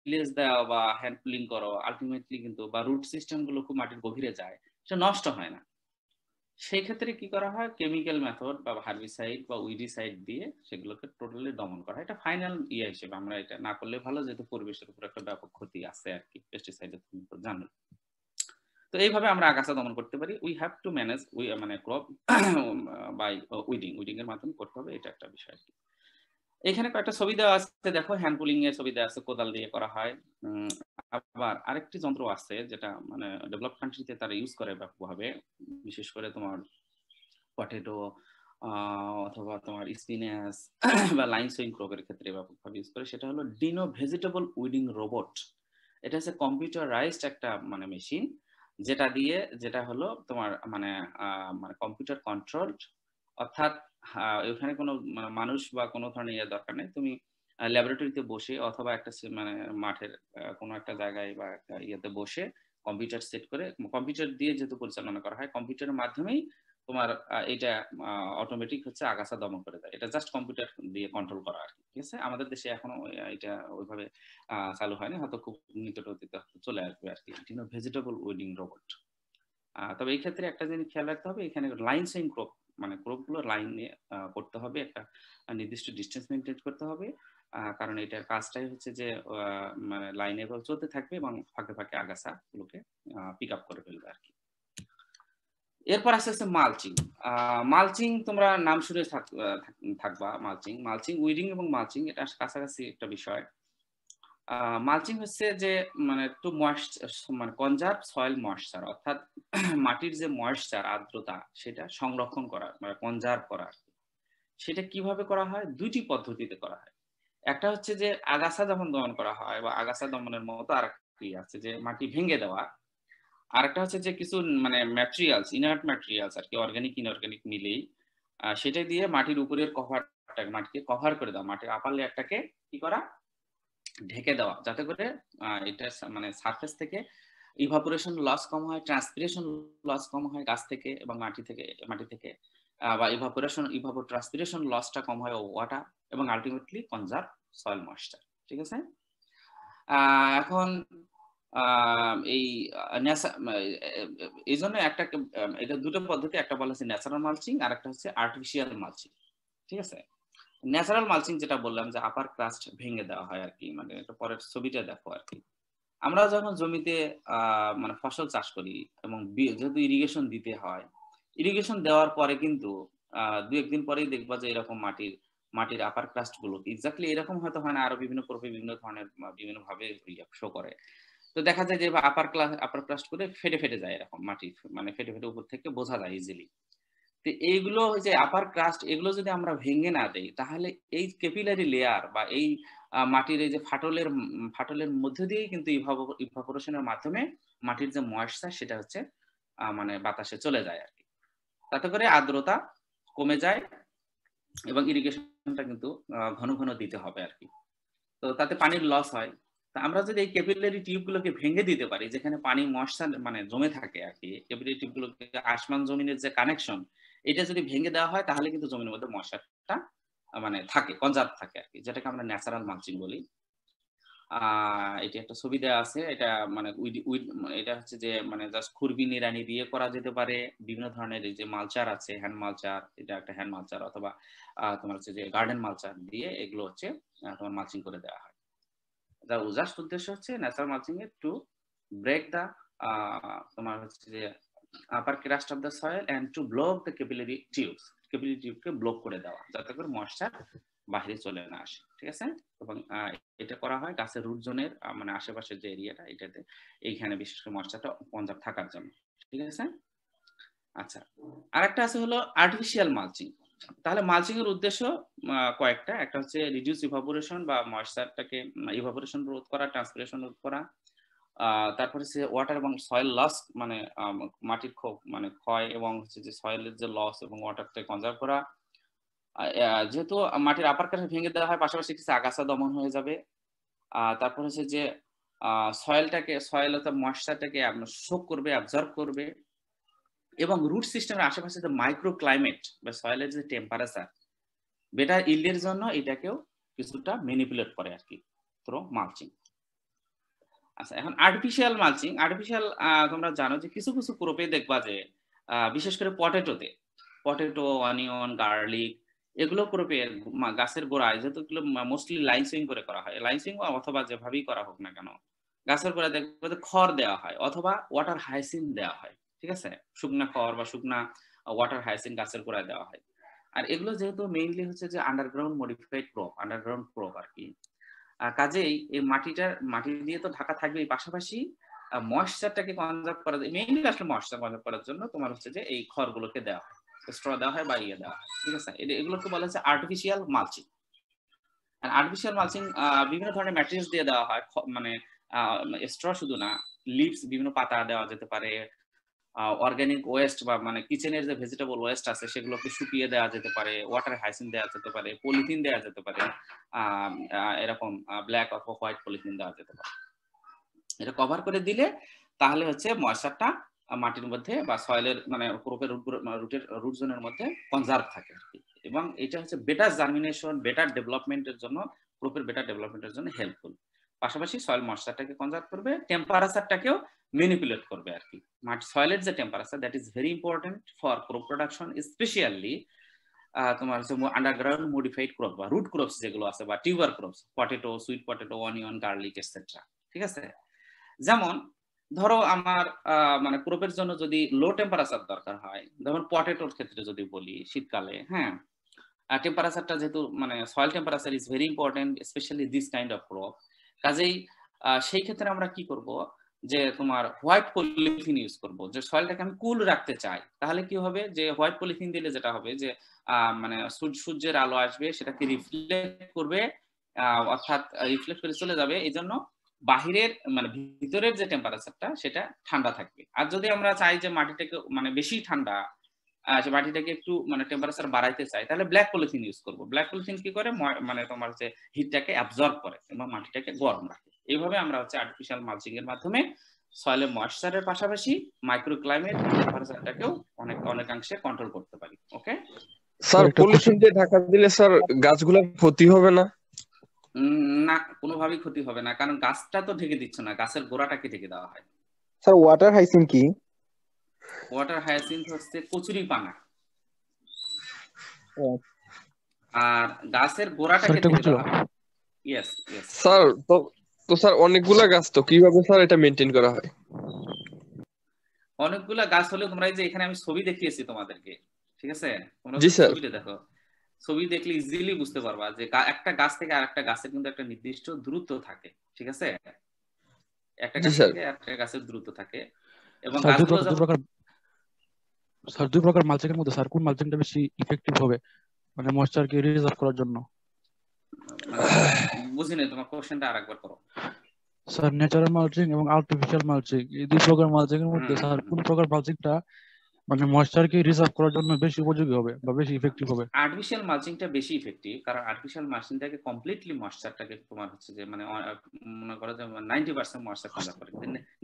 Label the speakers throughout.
Speaker 1: Tillage দাও বা hand pulling করো, আলটিমেটলি কিন্তু বা রুট সিস্টেম গুলো খুব মাটির গভীরে যায়, সেটা নষ্ট হয় না। সেই ক্ষেত্রে কি করা হয়, কেমিক্যাল মেথড বা হার্বিসাইড বা উইডিসাইড দিয়ে সেগুলোকে টোটালি দমন করা হয়। এটা ফাইনাল ইয়ে হিসেবে, আমরা এটা না করলে ভালো, যেহেতু পরিবেশের উপর একটা ব্যাপক ক্ষতি আছে আর কি পেস্টিসাইডের, তুমি তো জানো। তো এইভাবে আমরা আগাছা দমন করতে পারি। উই হ্যাভ টু ম্যানেজ মানে ক্রপ বাই উইডিং এর মাধ্যমে করতে হবে, এটা একটা বিষয়। এখানে কয়েকটা ছবি দেওয়া আছে, দেখো হ্যান্ড পুলিং এর ছবি দেওয়া আছে, কোদাল দিয়ে করা হয়। আবার আরেকটি যন্ত্র আছে যেটা মানে ডেভেলপ কান্ট্রিতে তারা ইউজ করে ব্যাপকভাবে, বিশেষ করে তোমার পটেটো অথবা তোমার স্পিনাচ বা লাইন সুইং ক্রপের ক্ষেত্রে ব্যাপকভাবে ইউজ করে। সেটা হলো ডিনো ভেজিটেবল উইডিং রোবট। এটা হচ্ছে কম্পিউটারাইজড একটা মানে মেশিন, যেটা দিয়ে, যেটা হলো তোমার মানে মানে কম্পিউটার কন্ট্রোল, অর্থাৎ এখানে কোনো মানে মানুষ বা কোনো ধরনের ইয়ে দরকার নেই। তুমি ল্যাবরেটরিতে বসে অথবা একটা মানে মাঠের কোনো একটা জায়গায় বা একটা ইয়েতে বসে কম্পিউটার সেট করে, কম্পিউটার দিয়ে যেহেতু পরিচালনা করা হয়, কম্পিউটারের মাধ্যমেই তোমার এটা অটোমেটিক হচ্ছে আগাছা দমন করে দেয়। এটা জাস্ট কম্পিউটার দিয়ে কন্ট্রোল করা আর কি। ঠিক আছে, আমাদের দেশে এখনো এটা ওইভাবে চালু হয়নি, হয়তো খুব নিকট অতীতে চলে আসবে আর কি, ভেজিটেবল উইডিং রোবট। তবে এই ক্ষেত্রে একটা জিনিস খেয়াল রাখতে হবে, এখানে লাইন সেম ক্রপ মানে ক্রপ গুলো লাইন নিয়ে করতে হবে, একটা নির্দিষ্ট ডিস্টেন্স মেনটেন করতে হবে, কারণ এটার কাজটাই হচ্ছে যে মানে লাইনে চলতে থাকবে এবং ফাঁকে ফাঁকে আগাছা গুলোকে পিক আপ করে ফেলবে আর কি। এরপর আস্তে আস্তে মালচিং। মালচিং তোমরা নাম শুনে থাকবা, মালচিং, মালচিং উইডিং এবং মালচিং এটা কাছাকাছি একটা বিষয়। মালচিং হচ্ছে যে মানে টু ময়েশ্চার মানে কনজার্ভ সয়েল ময়েশ্চার, অর্থাৎ মাটির যে ময়েশ্চার আর্দ্রতা সেটা সংরক্ষণ করা মানে কনজার্ভ করা। সেটা কিভাবে করা হয়, দুইটি পদ্ধতিতে করা হয়। একটা হচ্ছে যে আগাছা যখন দমন করা হয় বা আগাছা দমনের মতো আরেকটি আছে যে মাটি ভেঙে দেওয়া। আরেকটা হচ্ছে যে কিছু মানে ম্যাটেরিয়ালস, ইনার্ট ম্যাটেরিয়ালস আর কি, অর্গানিক ইনঅর্গানিক মিলেই সেটা দিয়ে মাটির উপরের কভারটাকে, মাটিকে কভার করে দেওয়া, মাটির আপার লেয়ারটাকে কি করা, ঢেকে দেওয়া, যাতে করে এটা মানে সারফেস থেকে ইভাপোরেশন লস কম হয়, ট্রান্সপিরেশন লস কম হয় গাছ থেকে এবং মাটি থেকে বা ট্রান্সপিরেশন লসটা কম হয় ওয়াটার, এবং আলটিমেটলি কনজার্ভ সয়েল ময়েশ্চার। ঠিক আছে, এখন এই এই জন্য একটা এটা দুটো পদ্ধতি, একটা বলা হচ্ছে ন্যাচারাল মালচিং আর একটা হচ্ছে আর্টিফিশিয়াল মালচিং। ঠিক আছে, ন্যাচারাল মালচিং যেটা বললাম যে আপার ক্রাস্ট ভেঙে দেওয়া হয় আর কি, মানে এটা পরের ছবিটা দেখো আর কি। আমরা যখন জমিতে মানে ফসল চাষ করি এবং যেহেতু ইরিগেশন দিতে হয়, ইরিগেশন দেওয়ার পরে কিন্তু দু একদিন পরেই দেখবা যে এরকম মাটির আপার ক্রাস্ট গুলো এক্স্যাক্টলি এরকম হয়তো হয় না, আরো বিভিন্ন ক্রপে বিভিন্ন ধরনের বিভিন্ন ভাবে শো করে। তো দেখা যায় যে আপার ক্রাস্ট করে ফেটে ফেটে যায়, এরকম মাটি মানে ফেটে ফেটে উপর থেকে বোঝা যায় ইজিলি। তো এইগুলো যে আপার ক্রাস্ট, এগুলো যদি আমরা ভেঙে না দেই, তাহলে এই ক্যাপিলারি লেয়ার বা এই মাটির এই যে ফাটলের মধ্যে দিয়েই কিন্তু ইভাপোরেশনের মাধ্যমে মাটির যে ময়েশ্চার সেটা হচ্ছে মানে বাতাসে চলে যায় আর কি। তাতে করে আর্দ্রতা কমে যায় এবং ইরিগেশনটা কিন্তু ঘন ঘন দিতে হবে আর কি। তো তাতে পানির লস হয়। তা আমরা যদি এই ক্যাপিলারি টিউবগুলোকে ভেঙে দিতে পারি, যেখানে পানি ময়েশ্চার মানে জমে থাকে আর কি, ক্যাপিলারি টিউবগুলোকে আসমান জমিনের যে কানেকশন, এটা যদি ভেঙে দেওয়া হয় তাহলে কিন্তু জমির মধ্যে ময়েশ্চারটা মানে থাকে, কনজার্ভ থাকে আর কি, যেটাকে আমরা ন্যাচারাল মালচিং বলি। এটি একটা ছবি দেওয়া আছে, এটা মানে এটা হচ্ছে যে মানে জাস্ট খুরবি নিড়ানি দিয়ে করা যেতে পারে। বিভিন্ন ধরনের এই যে মালচার আছে, হ্যান্ড মালচার, এটা একটা হ্যান্ড মালচার, অথবা তোমার হচ্ছে যে গার্ডেন মালচার দিয়ে এগুলো হচ্ছে তোমার মালচিং করে দেওয়া হয়। জাস্ট উদ্দেশ্য হচ্ছে ন্যাচারাল মালচিং এর টু ব্রেক দা তোমার হচ্ছে যে upper crust of the soil and to block the capillary টিউবকে ব্লক করে দেওয়া, যাতে করে ময়েশ্চার বাইরে চলে না আসে। ঠিক আছে, এবং এটা করা হয় গাছের রুট জোনের মানে আশেপাশের যে এরিয়াটা, এটাতে এইখানে বিশেষ করে ময়েশ্চারটা কনজার্ভ থাকার জন্য। ঠিক আছে, আচ্ছা, আরেকটা আছে হলো আর্টিফিশিয়াল মালচিং। তাহলে মালচিং এর উদ্দেশ্য কয়েকটা, একটা হচ্ছে রিডিউস ইভাপোরেশন বা ময়েশ্চারটাকে ইভাপোরেশন রোধ করা, ট্রান্সপিরেশন রোধ করা, তারপরে হচ্ছে ওয়াটার এবং সয়েল লস মানে মাটির মানে ক্ষয় এবং হচ্ছে যে সয়েলের যে লস এবং ওয়াটারটাকে কনজার্ভ করা। যেহেতু মাটির আপার কাছে ভেঙে দেওয়া হয়, পাশাপাশি কিছু আগাছা দমন হয়ে যাবে। তারপর হচ্ছে যে সয়েল অর্থাৎ ময়েশ্চারটাকে শোক করবে, অ্যাবজর্ব করবে, এবং রুট সিস্টেমের আশেপাশে যে মাইক্রো ক্লাইমেট বা সয়েলের যে টেম্পারেচার, বেটার ইল্ডের জন্য এটাকেও কিছুটা ম্যানিপুলেট করে আর কি থ্রু মালচিং। আচ্ছা, এখন আর্টিফিশিয়াল তোমরা জানো যে কিছু কিছু ক্রপে দেখবা যে বিশেষ করে পটেটো, অনিয়ন, গার্লিক এগুলো ক্রপের গাছের গোড়ায় যেহেতু এগুলো মোস্টলি লাইন সুইং করে করা হয়। লাইন সুইং অথবা যেভাবেই করা হোক না কেন, গাছের গোড়ায় দেখবে যে খড় দেওয়া হয় অথবা ওয়াটার হায়াসিন দেওয়া হয়। ঠিক আছে? শুকনা খড় বা শুকনা ওয়াটার হায়াসিন গাছের গোড়ায় দেওয়া হয়। আর এগুলো যেহেতু মেইনলি হচ্ছে যে আন্ডারগ্রাউন্ড ক্রপ আরকি। কাজেই এই মাটি দিয়ে তো ঢাকা থাকবেই, পাশাপাশি ময়েশ্চারটাকে কনজার্ভ করার মেইনলি আসলে ময়েশ্চার কনজার্ভ করার জন্য তোমার হচ্ছে যে এই খড়গুলোকে দেওয়া হয়, স্ট্র দেওয়া হয় বা ইয়ে দেওয়া হয়। ঠিক আছে? এগুলোকে বলা হচ্ছে আর্টিফিশিয়াল মালচিং। আর আর্টিফিশিয়াল মালচিং বিভিন্ন ধরনের ম্যাটেরিয়ালস দিয়ে দেওয়া হয়, মানে স্ট্র শুধু না, লিভস বিভিন্ন পাতা দেওয়া যেতে পারে, অর্গানিক ওয়েস্ট বা মানে কিচেনের যে ভেজিটেবল ওয়েস্ট আছে সেগুলোকে শুকিয়ে দেওয়া যেতে পারে, ওয়াটার হাইসিন দেওয়া যেতে পারে, পলিথিন দেওয়া যেতে পারে, এরকম ব্ল্যাক অথবা হোয়াইট পলিথিন দেওয়া যেতে পারে। এটা কভার করে দিলে তাহলে হচ্ছে ময়েশ্চারটা মাটির মধ্যে বা সয়েলের মানে ক্রপের রুট জোনের মধ্যে কনজার্ভ থাকে আর কি। এবং এটা হচ্ছে বেটার জার্মিনেশন, বেটার ডেভেলপমেন্টের জন্য, ক্রপের বেটার ডেভেলপমেন্টের জন্য হেল্পফুল। পাশাপাশি সয়েল ময়েশ্চারটাকে কনজার্ভ করবে, টেম্পারেচারটাকেও ম্যানিপুলেট করবে আর কি। সয়েলের যে temperature, that is very important for crop production, specially তোমার হচ্ছে আন্ডারগ্রাউন্ড মডিফাইড ক্রপ বা রুট ক্রপস যেগুলো আছে বা tuber crops, potato, sweet potato, onion, garlic etcetera. ঠিক আছে? যেমন ধরো আমার মানে ক্রপের জন্য যদি লো টেম্পারেচার দরকার হয়, যেমন পটেটোর ক্ষেত্রে যদি বলি শীতকালে, হ্যাঁ, টেম্পারেচারটা যেহেতু মানে soil temperature is very important specially this kind of crop. কাজেই সেই ক্ষেত্রে আমরা কি করব, যে তোমার হোয়াইট পলিথিন ইউজ করব। যে সয়েলটাকে আমি কুল রাখতে চাই, তাহলে কি হবে, যে হোয়াইট পলিথিন দিলে যেটা হবে যে মানে সূর্যের আলো আসবে, সেটাকে রিফ্লেক্ট করবে, অর্থাৎ রিফ্লেক্ট করে চলে যাবে, এই জন্য বাহিরের মানে ভিতরের যে টেম্পারেচারটা সেটা ঠান্ডা থাকবে। আর যদি আমরা চাই যে মাটিটাকে মানে বেশি ঠান্ডা, মাটিটাকে একটু মানে টেম্পারেচার বাড়াইতে চাই, তাহলে ব্ল্যাক পলিথিন ইউজ করব। ব্ল্যাক পলিথিন কি করে, মানে তোমার হচ্ছে হিটটাকে অ্যাবজর্ব করে এবং মাটিটাকে গরম রাখে। এইভাবে আমরা হচ্ছে আর্টিফিশিয়াল মালচিং এর মাধ্যমে সয়েলের ময়েশ্চারের পাশাপাশি মাইক্রো ক্লাইমেট এবং টেম্পারেচারটাকেও অনেকাংশে কন্ট্রোল করতে পারি। ওকে
Speaker 2: স্যার, পলিথিন দিয়ে ঢাকা দিলে স্যার গাছগুলোর ক্ষতি হবে না?
Speaker 1: না, কোনোভাবেই ক্ষতি হবে না, কারণ গাছটা তো ঢেকে দিচ্ছে না, গাছের গোড়াটাকে ঢেকে দেওয়া হয়।
Speaker 3: স্যার ওয়াটার হাইসিন কি?
Speaker 1: ওয়াটার হায়াসিন্থ হচ্ছে কচুরিপানা,
Speaker 3: ও,
Speaker 1: আর গাছের গোড়াটাকে ঢেকে দেওয়া হয়। ইয়েস ইয়েস
Speaker 2: স্যার, তো স্যার অনেকগুলা গাছ, তো কিভাবে স্যার এটা মেনটেন করা হয়?
Speaker 1: অনেকগুলা গাছ হলে তোমরা এই যে এখানে আমি ছবি দেখিয়েছি তোমাদেরকে, ঠিক আছে, তোমরা
Speaker 2: জি স্যার।
Speaker 1: ছবিটা দেখো, ছবি দেখলে ইজিলি বুঝতে পারবা যে একটা গাছ থেকে আরেকটা গাছের কিন্তু একটা নির্দিষ্ট দূরত্ব থাকে। ঠিক আছে? একটা
Speaker 2: জি
Speaker 1: গাছ
Speaker 2: স্যার।
Speaker 1: থেকে আরেকটা গাছের দূরত্ব থাকে এবং
Speaker 4: স্যার
Speaker 1: গাছগুলো
Speaker 4: দুই প্রকার মালচিং এর মধ্যে স্যার কোন মালচিংটা বেশি ইফেক্টিভ হবে মানে ময়েশ্চারকে রিজার্ভ করার জন্য?
Speaker 1: বুঝিনি, তোমার কোশ্চেনটা আরেকবার করো।
Speaker 4: স্যার ন্যাচারাল মালচিং এবং আর্টিফিশিয়াল মালচিং, এই দুই প্রকার মালচিং এর মধ্যে স্যার কোন প্রকার মালচিংটা মানে ময়েশ্চারকে রিজার্ভ করার জন্য বেশি উপযোগী হবে বা বেশি ইফেক্টিভ হবে?
Speaker 1: আর্টিফিশিয়াল মালচিংটা বেশি ইফেক্টিভ, কারণ আর্টিফিশিয়াল মালচিংটাকে কমপ্লিটলি ময়েশ্চারটাকে তোমার হচ্ছে যে মানে মনে করো যে 90% ময়েশ্চার কনজার্ভ করে।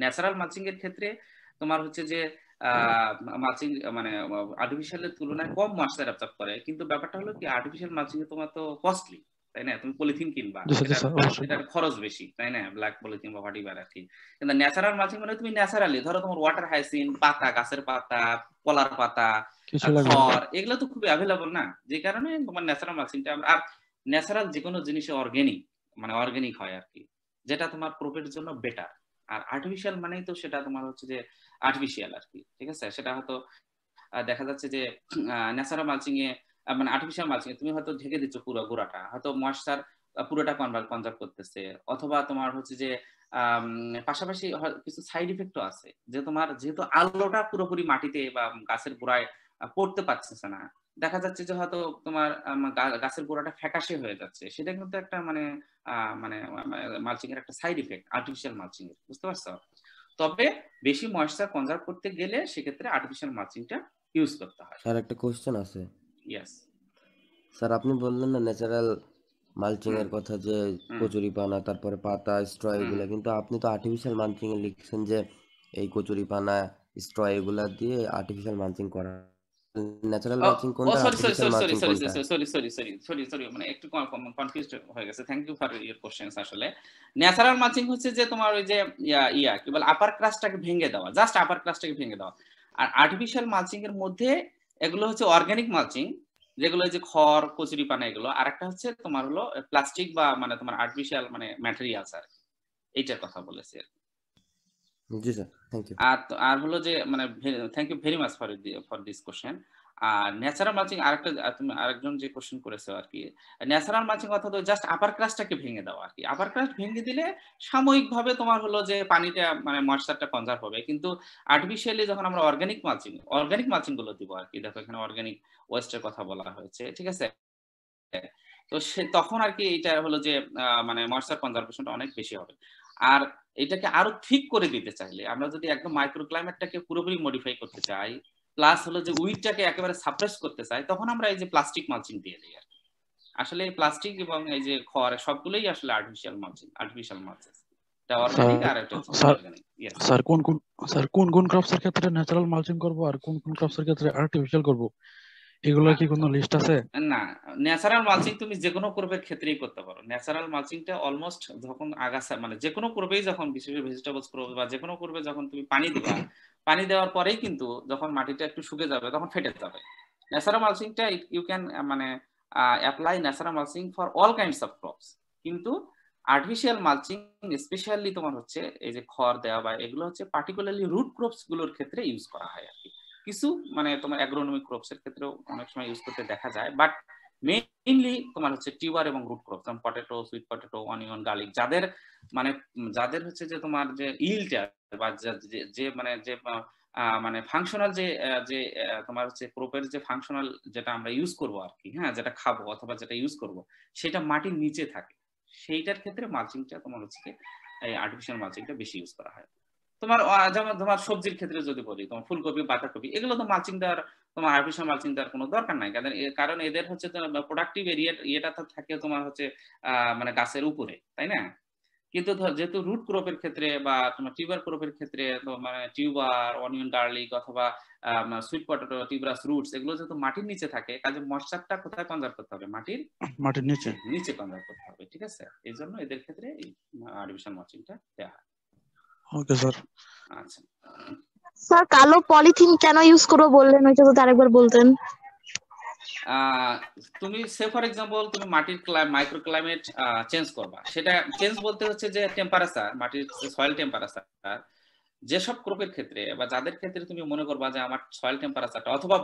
Speaker 1: ন্যাচারাল মালচিং এর ক্ষেত্রে তোমার হচ্ছে যে মালচিং মানে আর্টিফিশিয়ালের তুলনায় কম ময়েশ্চার অ্যাবজর্ব করে, কিন্তু ব্যাপারটা হলো কি, আর্টিফিশিয়াল মালচিং এ তোমার তো কস্টলি, তাই না? তুমি পলিথিন কিনবা, এটার খরচ বেশি, তাই না? ব্ল্যাক পলিথিন বা হোয়াটএভার আর কি। কিন্তু ন্যাচারাল মালচিং মানে তুমি ন্যাচারালি ধরো তোমার ওয়াটার হাইসিন পাতা, গাছের পাতা, কলার পাতা, খড়, এগুলো তো খুবই অ্যাভেলেবল না, যে কারণে তোমার ন্যাচারাল মালচিংটা। আর ন্যাচারাল যে কোনো জিনিসে অর্গানিক হয় আর কি, যেটা তোমার ক্রপের জন্য বেটার। আর আর্টিফিশিয়াল মানেই তো সেটা তোমার হচ্ছে যে আর্টিফিশিয়াল আর কি। ঠিক আছে? সেটা হয়তো দেখা যাচ্ছে যে ন্যাচারাল মালচিং এ মানে আর্টিফিশিয়াল মালচিং এ তুমি হয়তো ঢেকে দিচ্ছ পুরো গোড়াটা, হয়তো ময়েশ্চার পুরোটা কনজার্ভ করতেছে, অথবা তোমার হচ্ছে যে পাশাপাশি কিছু সাইড ইফেক্টও আছে, যে তোমার যেহেতু আলোটা পুরোপুরি মাটিতে বা গাছের গোড়ায় পড়তে পারছে না, দেখা যাচ্ছে যে হয়তো তোমার গাছের গোড়াটা ফ্যাকাশে হয়ে যাচ্ছে, সেটা কিন্তু একটা মানে মানে মালচিং এর একটা সাইড ইফেক্ট আর্টিফিশিয়াল মালচিং এর, বুঝতে পারছো? তবে বেশি ময়েশ্চার কনজার্ভ করতে গেলে সেক্ষেত্রে আর্টিফিশিয়াল মালচিংটা ইউজ করতে হয়।
Speaker 5: স্যার একটা কোশ্চেন আছে।
Speaker 1: ইয়েস
Speaker 5: স্যার, আপনি বললেন না ন্যাচারাল মালচিং এর কথা, যে কচুরি পানা, তারপরে পাতা, স্ট্র এগুলা, কিন্তু আপনি তো আর্টিফিশিয়াল মালচিং এ লিখছেন যে এই কচুরি পানা, স্ট্র এগুলা দিয়ে আর্টিফিশিয়াল মালচিং করা ন্যাচারাল মালচিং কোনটা, আর্টিফিশিয়াল মালচিং কোনটা?
Speaker 1: সরি মানে একটু কনফিউজড হয়ে গেছে। Thank you for your questions. আসলে ন্যাচারাল মালচিং হচ্ছে যে তোমার ওই যে কি বলে আপার ক্রাস্টটাকে ভেঙে দেওয়া, জাস্ট আপার ক্রাস্টটাকে ভেঙে দেওয়া। আর আর্টিফিশিয়াল মালচিং এর মধ্যে এগুলো হচ্ছে অর্গানিক মালচিং, যেগুলো যে খড় কচুরিপানা এগুলো, আর একটা হচ্ছে তোমার হলো প্লাস্টিক বা মানে তোমার আর্টিফিশিয়াল মানে ম্যাটেরিয়ালস আর এইটার কথা বলেছি।
Speaker 5: জি স্যার, থ্যাংক ইউ।
Speaker 1: আর হলো যে মানে thank you very much for this question. আর ন্যাচারাল মালচিং তুমি আরেকজন যে কোশ্চেন করেছো আর কি, ন্যাচারাল মালচিং অর্থাৎ জাস্ট আপার ক্রাস্টটাকে ভেঙে দাও আর কি। আপার ক্রাস্ট ভেঙে দিলে সাময়িকভাবে তোমার হলো যে পানিটা মানে ময়েশ্চারটা কনজার্ভ হবে, কিন্তু আর্টিফিশিয়ালি যখন আমরা অর্গানিক মালচিং গুলো দিব আর কি, দেখো এখানে অর্গানিক ওয়েস্টের কথা বলা হয়েছে, ঠিক আছে। তো তখন আর কি এটা হলো যে মানে ময়েশ্চার কনজারভেশনটা অনেক বেশি হবে। আর এটাকে আরো ঠিক করে দিতে চাইলে আমরা যদি একদম মাইক্রো ক্লাইমেটটাকে পুরোপুরি মডিফাই করতে চাই, প্লাস হলো যে উইডটাকে একেবারে সাপ্রেস করতে চাই, তখন আমরা এই যে প্লাস্টিক মালচিং দিয়ে দিই আর কি। আসলে এই প্লাস্টিক এবং এই যে খড় সবগুলোই আসলে আর্টিফিশিয়াল মালচিং। এটা অর্গানিক আর এটা অর্গানিক।
Speaker 4: স্যার কোন কোন ক্রপস এর ক্ষেত্রে ন্যাচারাল মালচিং করব আর কোন কোন ক্রপস এর ক্ষেত্রে আর্টিফিশিয়াল করব, এগুলোর কি কোনো লিস্ট আছে?
Speaker 1: না, ন্যাচারাল মালচিং তুমি যে কোনো ক্রপের ক্ষেত্রেই করতে পারো। ন্যাচারাল মালচিংটা অলমোস্ট যখন আগাছা মানে যে কোনো ক্রপেই যখন, বিশেষ করে ভেজিটেবলস ক্রপ বা যে কোনো ক্রপে যখন তুমি পানি দিবা, পানি দেওয়ার পরেই কিন্তু যখন মাটিটা একটু শুকে যাবে তখন ফেটে যাবে। ন্যাচারাল মালচিংটা ইউ ক্যান মানে apply natural mulching for all kinds of crops, কিন্তু আর্টিফিশিয়াল মালচিং স্পেশালি তোমার হচ্ছে এই যে খড় দেওয়া বা এগুলো হচ্ছে পার্টিকুলারলি রুট ক্রপস গুলোর ক্ষেত্রে ইউজ করা হয় আর কি। কিছু মানে তোমার অ্যাগ্রোনমিক ক্রপস এর ক্ষেত্রেও অনেক সময় ইউজ করতে দেখা যায়, বাট মেইনলি তোমার হচ্ছে টিউবার এবং রুট ক্রপস, যেমন potato, sweet potato, onion, garlic, যাদের হচ্ছে যে তোমার যে ইল্ডটা বা যে মানে যে মানে ফাংশনাল যে তোমার হচ্ছে ক্রপের যে ফাংশনাল যেটা আমরা ইউজ করব আর কি, হ্যাঁ, যেটা খাবো অথবা যেটা ইউজ করব সেটা মাটির নিচে থাকে, সেইটার ক্ষেত্রে মালচিংটা তোমার হচ্ছে এই আর্টিফিশিয়াল মালচিংটা বেশি ইউজ করা হয়। তোমার যেমন তোমার সবজির ক্ষেত্রে যদি বলি, তোমার ফুলকপি, বাঁধাকপি, এগুলো তো মালচিং দেওয়ার, তোমার আর্টিফিশিয়াল মালচিং দেওয়ার কোনো দরকার নাই, কারণ এদের হচ্ছে প্রোডাক্টিভ এরিয়াটা থাকে তোমার হচ্ছে মানে গাছের উপরে, তাই না? কিন্তু যেহেতু রুট ক্রপের ক্ষেত্রে বা তোমার টিউবার ক্রপের ক্ষেত্রে মানে টিউবার, অনিয়ন, গার্লিক অথবা সুইট পটেটো, টিউবারাস রুটস, এগুলো যেহেতু মাটির নিচে থাকে, কাজে ময়েশ্চারটা কোথায় কনজার্ভ করতে হবে? মাটির নিচে কনজার্ভ করতে হবে, ঠিক আছে। এই জন্য এদের ক্ষেত্রে এই আর্টিফিশিয়াল মালচিংটা দেওয়া হয়।
Speaker 4: Okay sir.
Speaker 1: আচ্ছা
Speaker 6: স্যার, কালো পলিথিন কেন ইউজ করবো বললেন, ওইটা যদি আরেকবার বলতেন।
Speaker 1: তুমি সে ফর এক্সাম্পল তুমি মাটির মাইক্রো ক্লাইমেট চেঞ্জ করবা, সেটা চেঞ্জ বলতে হচ্ছে যে টেম্পারেচার, মাটির সয়েল টেম্পারেচার, যেসব ক্রপের ক্ষেত্রে বা যাদের ক্ষেত্রে তুমি মনে করবা যে আমার সয়েল টেম্পারেচারটা অথবা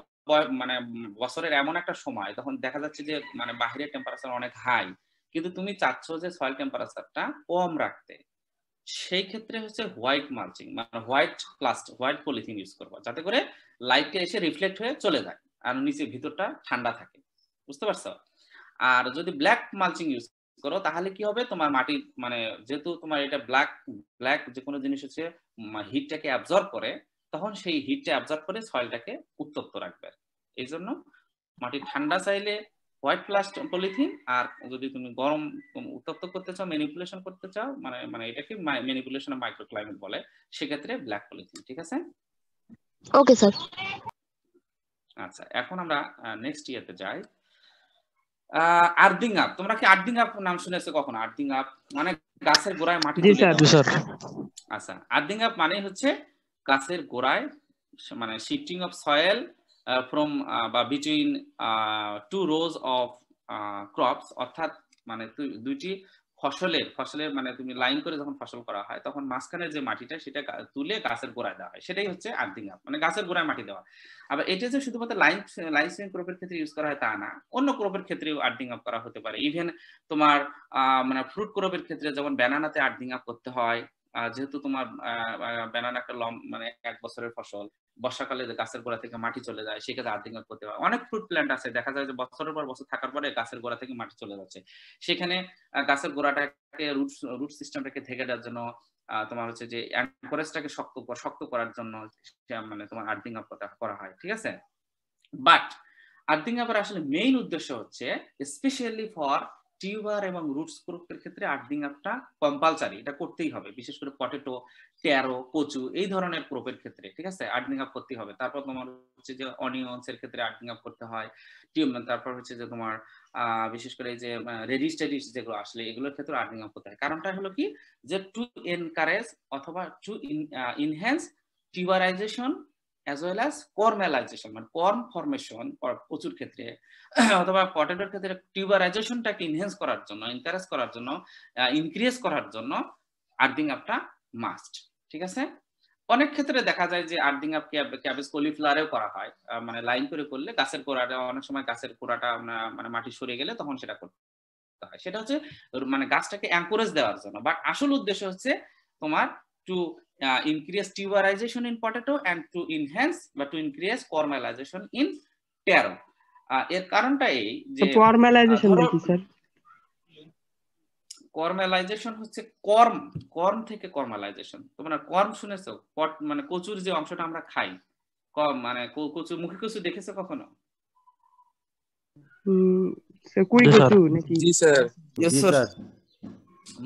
Speaker 1: মানে বছরের এমন একটা সময় তখন দেখা যাচ্ছে যে মানে বাহিরের টেম্পারেচার অনেক হাই, কিন্তু তুমি চাচ্ছ যে সয়েল টেম্পারেচারটা কম রাখতে, সেই ক্ষেত্রে হচ্ছে হোয়াইট মালচিং মানে হোয়াইট পলিথিন ইউজ করবা, যাতে করে লাইটটা এসে রিফ্লেক্ট হয়ে চলে যায় আর নিচে ভিতরটা ঠান্ডা থাকে, বুঝতে পারছো? আর যদি ব্ল্যাক মালচিং ইউজ করো তাহলে কি হবে, তোমার মাটি মানে যেহেতু তোমার এটা ব্ল্যাক যে কোনো জিনিস হচ্ছে হিটটাকে অ্যাবজর্ব করে, তখন সেই হিটটা অ্যাবজর্ব করে সয়েলটাকে উত্তপ্ত রাখবে। এই জন্য মাটি ঠান্ডা চাইলে হোয়াইট পলিথিন, আর যদি তুমি গরম উত্তপ্ত করতে চাও, ম্যানিপুলেশন করতে চাও, মানে এটাকে ম্যানিপুলেশন অফ মাইক্রো ক্লাইমেট বলে, সেক্ষেত্রে ব্ল্যাক পলিথিন, ঠিক আছে।
Speaker 6: Okay sir.
Speaker 1: আচ্ছা, এখন আমরা নেক্সট ইয়ারতে যাই। আর্থিং আপ, তোমরা কি আর্থিং আপ নাম শুনেছো কখনো? আর্থিং আপ মানে গাছের গোড়ায় মাটি তুলে দেওয়া। আচ্ছা, আর্থিং আপ মানে হচ্ছে গাছের গোড়ায় মানে শিফটিং অফ সয়েল ফ্রম বা between two rows of crops, অর্থাৎ মানে দুইটি ফসলের মানে তুমি লাইন করে যখন ফসল করা হয় তখন মাঝখানে যে মাটিটা সেটা তুলে গাছের গোড়ায় দেওয়া হয়, সেটাই হচ্ছে আর্থিং আপ, মানে গাছের গোড়ায় মাটি দেওয়া। আবার এটা যে শুধুমাত্র লাইন ক্রপের ক্ষেত্রে ইউজ করা হয় তা না, অন্য ক্রপের ক্ষেত্রেও আর্থিং আপ করা হতে পারে। ইভেন তোমার মানে ফ্রুট ক্রপের ক্ষেত্রে যেমন ব্যানানাতে আর্থিং আপ করতে হয়, যেহেতু তোমার ব্যানানা একটা মানে 1 বছরের ফসল, বর্ষাকালে গাছের গোড়া থেকে মাটি চলে যায়, সেক্ষেত্রে আর্থিং আপ করতে হয়। অনেক ফ্রুট প্ল্যান্ট আছে দেখা যায় যে বছরের পর বছর থাকার পরে গাছের গোড়া থেকে মাটি চলে যাচ্ছে, সেখানে গাছের গোড়াটাকে রুট সিস্টেমটাকে ঢেকে দেওয়ার জন্য তোমার হচ্ছে যে অ্যাঙ্করেজটাকে শক্ত করার জন্য মানে তোমার আর্থিং আপ করা হয়, ঠিক আছে। বাট আর্থিং আপের আসলে মেইন উদ্দেশ্য হচ্ছে স্পেশালি ফর টিউবার এবং রুটস ক্রপের ক্ষেত্রে আর্থিং আপটা কম্পালসারি, এটা করতেই হবে, বিশেষ করে পটেটো, ট্যারো, কচু এই ধরনের ক্রপের ক্ষেত্রে, ঠিক আছে, আর্থিং আপ করতেই হবে। তারপর তোমার হচ্ছে যে অনিয়ন্স এর ক্ষেত্রে আর্থিং আপ করতে হয়, তারপর হচ্ছে যে তোমার বিশেষ করে এই যে রেডিশ টেডিশ যেগুলো আসলে এগুলোর ক্ষেত্রে আর্থিং আপ করতে হয়। কারণটা হলো কি যে টু এনকারেজ অথবা to enhance tuberization as well as cormelization, মানে কর্ম ফরমেশন প্রচুর ক্ষেত্রে অথবা পটেটোর ক্ষেত্রে টিউবারাইজেশনটাকে ইনহ্যান্স করার জন্য, এনকারেজ করার জন্য, ইনক্রিজ করার জন্য আর্থিং আপটা মাস্ট, ঠিক আছে। অনেক ক্ষেত্রে দেখা যায় যে আর্থিং আপ ক্যাবেজ কলিফ্লাওয়ারেও করা হয়, মানে লাইন করে করলে গাছের গোড়াটা, অনেক সময় গাছের গোড়াটা মানে মাটি সরে গেলে তখন সেটা করতে হয়, সেটা হচ্ছে মানে গাছটাকে এনকারেজ দেওয়ার জন্য। বাট আসল উদ্দেশ্য হচ্ছে তোমার two increase tuberization in potato and to enhance বা to increase cormalization in taro। এর কারণটা এই যে
Speaker 7: কর্মেলাইজেশন কি স্যার?
Speaker 1: কর্মেলাইজেশন হচ্ছে কর্ম থেকে কর্মেলাইজেশন। তোমরা কর্ম শুনেছো? মানে কচুর যে অংশটা আমরা খাই, মানে কচু, মুখী কচু দেখেছো কখনো?
Speaker 7: কুড়ি কচু নাকি?
Speaker 2: জি স্যার।
Speaker 5: জি স্যার।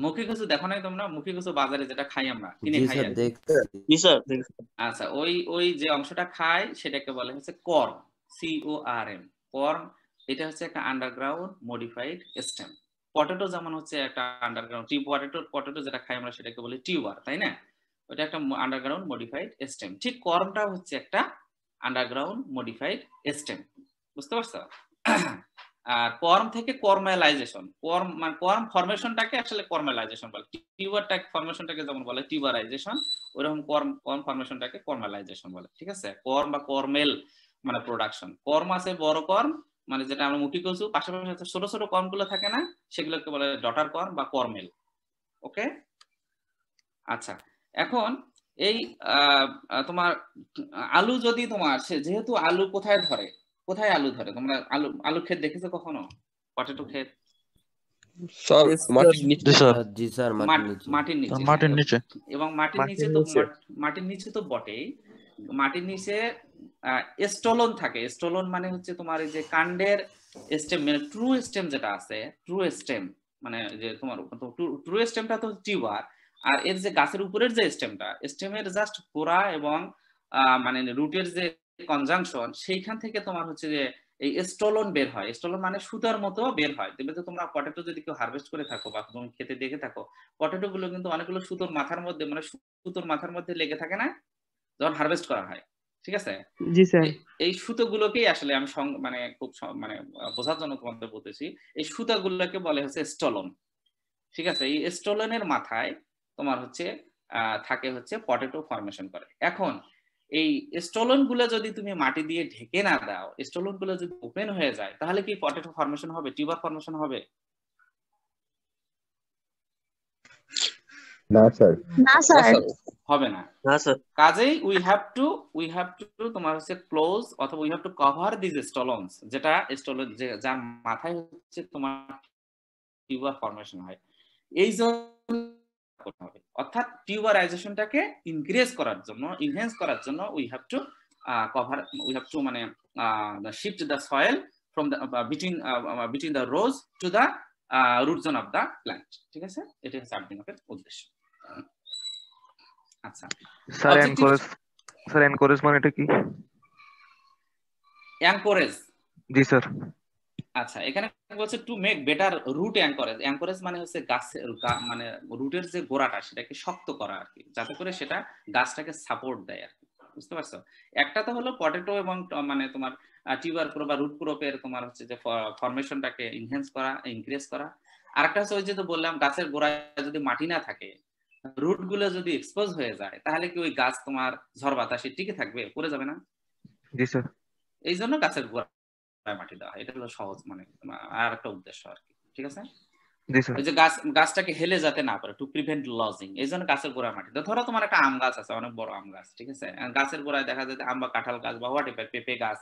Speaker 1: মুখী কচু দেখো নাই তোমরা? মুখী কচু বাজারে যেটা খাই আমরা, কিনে
Speaker 5: জি
Speaker 1: খাই।
Speaker 5: স্যার দেখছি।
Speaker 3: জি স্যার।
Speaker 1: আচ্ছা, ওই যে অংশটা খাই সেটাকে বলে হচ্ছে কর্ম, CORM, কর্ম। এটা হচ্ছে একটা আন্ডারগ্রাউন্ড মডিফাইড স্টেম। পটেটো যেমন হচ্ছে একটা আন্ডারগ্রাউন্ড পটেটো যেটা খাই আমরা সেটাকে বলি টিউবার, তাই না? ওটা একটা আন্ডারগ্রাউন্ড মডিফাইড স্টেম। ঠিক কর্মটাও হচ্ছে একটা আন্ডারগ্রাউন্ড মডিফাইড স্টেম, বুঝতে পারছো? আর কর্ম থেকে কর্মেলাইজেশন, মানে কর্ম ফরমেশনটাকে আসলে কর্মেলাইজেশন বলে, টিউবারটা ফরমেশনটাকে যেমন বলে টিউবারাইজেশন, ওইরকম কর্ম ফরমেশনটাকে কর্মেলাইজেশন বলে, ঠিক আছে। কর্ম বা কর্মেল মানে প্রোডাকশন। কর্ম আছে বড় কর্ম, মানে যেটা আমরা মুখী কচু, পাশাপাশি ছোট ছোট কর্মগুলো থাকে না, সেগুলোকে বলে ডটার কর্ম বা কর্মেল। ওকে, আচ্ছা। এখন এই তোমার আলু যদি তোমার, যেহেতু আলু কোথায় আলু ধরে? তোমরা আলু ক্ষেত দেখেছো কখনো? পটেটো ক্ষেত?
Speaker 2: স্যার মাটির নিচে।
Speaker 4: জি স্যার।
Speaker 5: জি স্যার
Speaker 1: মাটির নিচে।
Speaker 4: মাটির নিচে।
Speaker 1: এবং মাটির নিচে তো বটেই, মাটির নিচে স্টোলন থাকে। স্টোলন মানে হচ্ছে তোমার এই যে কাণ্ডের স্টেম, মানে ট্রু স্টেম যেটা আছে, ট্রু স্টেম মানে যে তোমার ট্রু স্টেমটা তো টিউবার, আর এর যে গাছের উপরের যে স্টেমের জাস্ট গোড়া এবং মানে রুটের যে কনজাংশন, সেইখান থেকে তোমার হচ্ছে যে এই স্টোলন বের হয়। স্টোলন মানে সুতার মতো বের হয়। দেখবে তো তোমরা পটেটো যদি কেউ হারভেস্ট করে থাকো বা তুমি খেতে দেখে থাকো, পটেটো গুলো কিন্তু অনেকগুলো সুতোর মাথার মধ্যে, মানে সুতোর মাথার মধ্যে লেগে থাকে না যখন হারভেস্ট করা হয়, ঠিক আছে?
Speaker 7: জি স্যার।
Speaker 1: এই সুতোগুলোকেই আসলে আমি মানে খুব মানে বোঝার জন্য তোমাদের বলতেছি, এই সুতাগুলোকে বলে হচ্ছে স্টোলন, ঠিক আছে। এই স্টোলনের মাথায় তোমার হচ্ছে থাকে হচ্ছে পটেটো ফরমেশন করে। এখন এই স্টোলন গুলো যদি তুমি মাটি দিয়ে ঢেকে না দাও, স্টোলন গুলো যদি ওপেন হয়ে যায়, তাহলে কি পটেটো ফরমেশন হবে, টিউবার ফরমেশন হবে?
Speaker 3: না স্যার।
Speaker 6: না স্যার।
Speaker 1: হবে না।
Speaker 3: না স্যার।
Speaker 1: কাজেই উই হ্যাভ টু তোমার হচ্ছে ক্লোজ অথবা we have to cover this stolons, যেটা স্টোলন যার মাথায় হচ্ছে তোমার টিউবার ফরমেশন হয়, এই জন্য করতে হবে। অর্থাৎ টিউবারাইজেশনটাকে ইনক্রিজ করার জন্য, ইনহ্যান্স করার জন্য উই হ্যাভ টু মানে shift the soil from the between the rows to the root zone of the plant, ঠিক আছে। এটা হচ্ছে আর্থিংয়ের উদ্দেশ্য। আচ্ছা
Speaker 8: স্যার এনকোরেজ মানে এটা কি?
Speaker 1: অ্যাঙ্করেজ?
Speaker 8: জি স্যার।
Speaker 1: আচ্ছা, এখানে বলছে to make better root anchorage. Anchorage মানে হচ্ছে গাছের মানে রুটের যে গোড়াটা সেটাকে শক্ত করা আর কি, যাতে করে সেটা গাছটাকে সাপোর্ট দেয় আর কি, বুঝতে পারছো? একটা তো হলো পটেটো এবং মানে তোমার টিউবার ক্রপ বা রুট ক্রপের তোমার হচ্ছে যে ফরমেশনটাকে ইনহ্যান্স করা, ইনক্রিজ করা। আর একটা হচ্ছে ওই যে তো বললাম, গাছের গোড়ায় যদি মাটি না থাকে, রুট গুলো যদি এক্সপোজ হয়ে যায়, তাহলে কি ওই গাছ তোমার ঝড় বাতাসে টিকে থাকবে? পড়ে যাবে না?
Speaker 8: জি স্যার।
Speaker 1: এই জন্য গাছের গোড়ায় মাটি দেওয়া, এটা হলো সহজ মানে আর একটা উদ্দেশ্য আর কি, ঠিক আছে।
Speaker 8: জি স্যার।
Speaker 1: ওই যে গাছটাকে হেলে যাতে না পারে, টু প্রিভেন্ট লজিং, এই জন্য গাছের গোড়ায় মাটি দাও। ধরো তোমার একটা আম গাছ আছে, অনেক বড় আম গাছ, ঠিক আছে, গাছের গোড়ায় দেখা যায় আম বা কাঁঠাল গাছ বা হোয়াট এভার, পেঁপে গাছ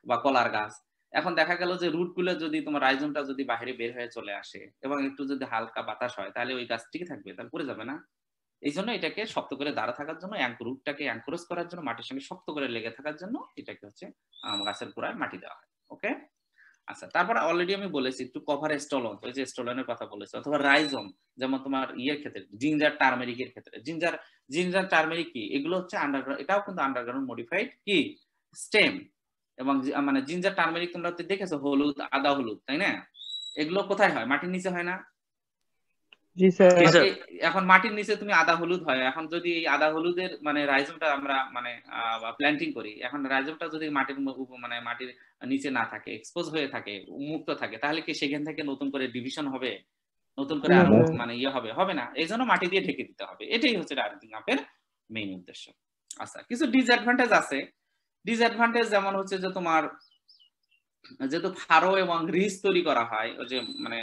Speaker 1: বা কলার গাছ। এখন দেখা গেল যে রুট গুলো যদি তোমার রাইজমটা যদি বাইরে বের হয়ে চলে আসে এবং একটু যদি হালকা বাতাস হয়, তাহলে ওই গাছ টিকে থাকবে? তাহলে পড়ে যাবে না? এই জন্য এটাকে শক্ত করে দাঁড়া থাকার জন্য, রুটটাকে অ্যাঙ্করেজ করার জন্য, মাটির সঙ্গে শক্ত করে লেগে থাকার জন্য এটাকে হচ্ছে গাছের গোড়ায় মাটি দেওয়া হয়। ওকে, আচ্ছা, তারপর অলরেডি আমি বলেছি একটু কভার স্টলন, ওই যে স্টলনের কথা বলেছি, অথবা রাইজম, যেমন তোমার ইয়ের ক্ষেত্রে জিঞ্জার টার্মেরিকের ক্ষেত্রে জিঞ্জার টার্মেরিক কি, এগুলো হচ্ছে আন্ডারগ্রাউন্ড, এটাও কিন্তু আন্ডারগ্রাউন্ড মডিফাইড কি স্টেম। এবং মানে জিঞ্জার টার্মেরিক তোমরা তো দেখেছো, হলুদ, আদা হলুদ, তাই না? এগুলো কোথায় হয়? মাটির নিচে হয় না?
Speaker 7: জি স্যার।
Speaker 1: এখন মাটির নিচে তুমি আদা হলুদ হয়, এখন যদি এই আদা হলুদের মানে রাইজমটা আমরা মানে প্ল্যান্টিং করি, এখন রাইজমটা যদি মাটির মানে মাটির নিচে না থাকে, এক্সপোজ হয়ে থাকে, মুক্ত থাকে, তাহলে কি সেখান থেকে নতুন করে ডিভিশন হবে, নতুন করে আরো মানে ইয়ে হবে না? এই জন্য মাটি দিয়ে ঢেকে দিতে হবে। এটাই হচ্ছে আর্থিং আপের মেইন উদ্দেশ্য। আচ্ছা, কিছু ডিসঅ্যাডভান্টেজ আছে। ডিসঅ্যাডভান্টেজ যেমন হচ্ছে যে তোমার যেহেতু ফারো এবং রিজ তৈরি করা হয় ওই যে মানে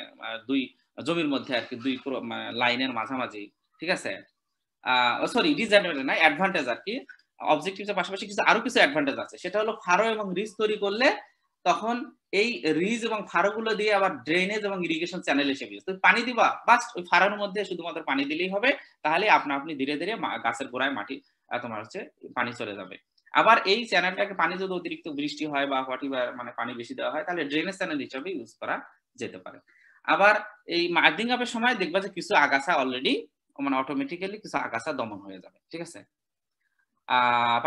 Speaker 1: দুই জমির মধ্যে আর কি, দুই লাইনের মাঝামাঝি, ঠিক আছে? সরি, ডিসঅ্যাডভান্টেজ না, অ্যাডভান্টেজ আর কি। অবজেক্টিভের পাশাপাশি আরো কিছু অ্যাডভান্টেজ আছে, সেটা হলো ফারো এবং রিজ তৈরি করলে তখন এই রিজ এবং ফারোগুলো দিয়ে আবার ড্রেনেজ এবং ইরিগেশন চ্যানেল হিসেবে তুমি পানি দিবা, বাস ওই ফারোর মধ্যে শুধুমাত্র পানি দিলেই হবে, তাহলে আপনি ধীরে ধীরে গাছের গোড়ায় মাটি তোমার হচ্ছে পানি চলে যাবে। আবার এই চ্যানেলটাকে পানি যদি অতিরিক্ত বৃষ্টি হয় বা হোয়াটএভার মানে পানি বেশি দেওয়া হয়, তাহলে ড্রেনেজ চ্যানেল হিসেবে ইউজ করা যেতে পারে। আবার এই মার্কিং আপের সময় দেখবা যে কিছু আগাছা অলরেডি মানে অটোমেটিক্যালি কিছু আগাছা দমন হয়ে যাবে, ঠিক আছে?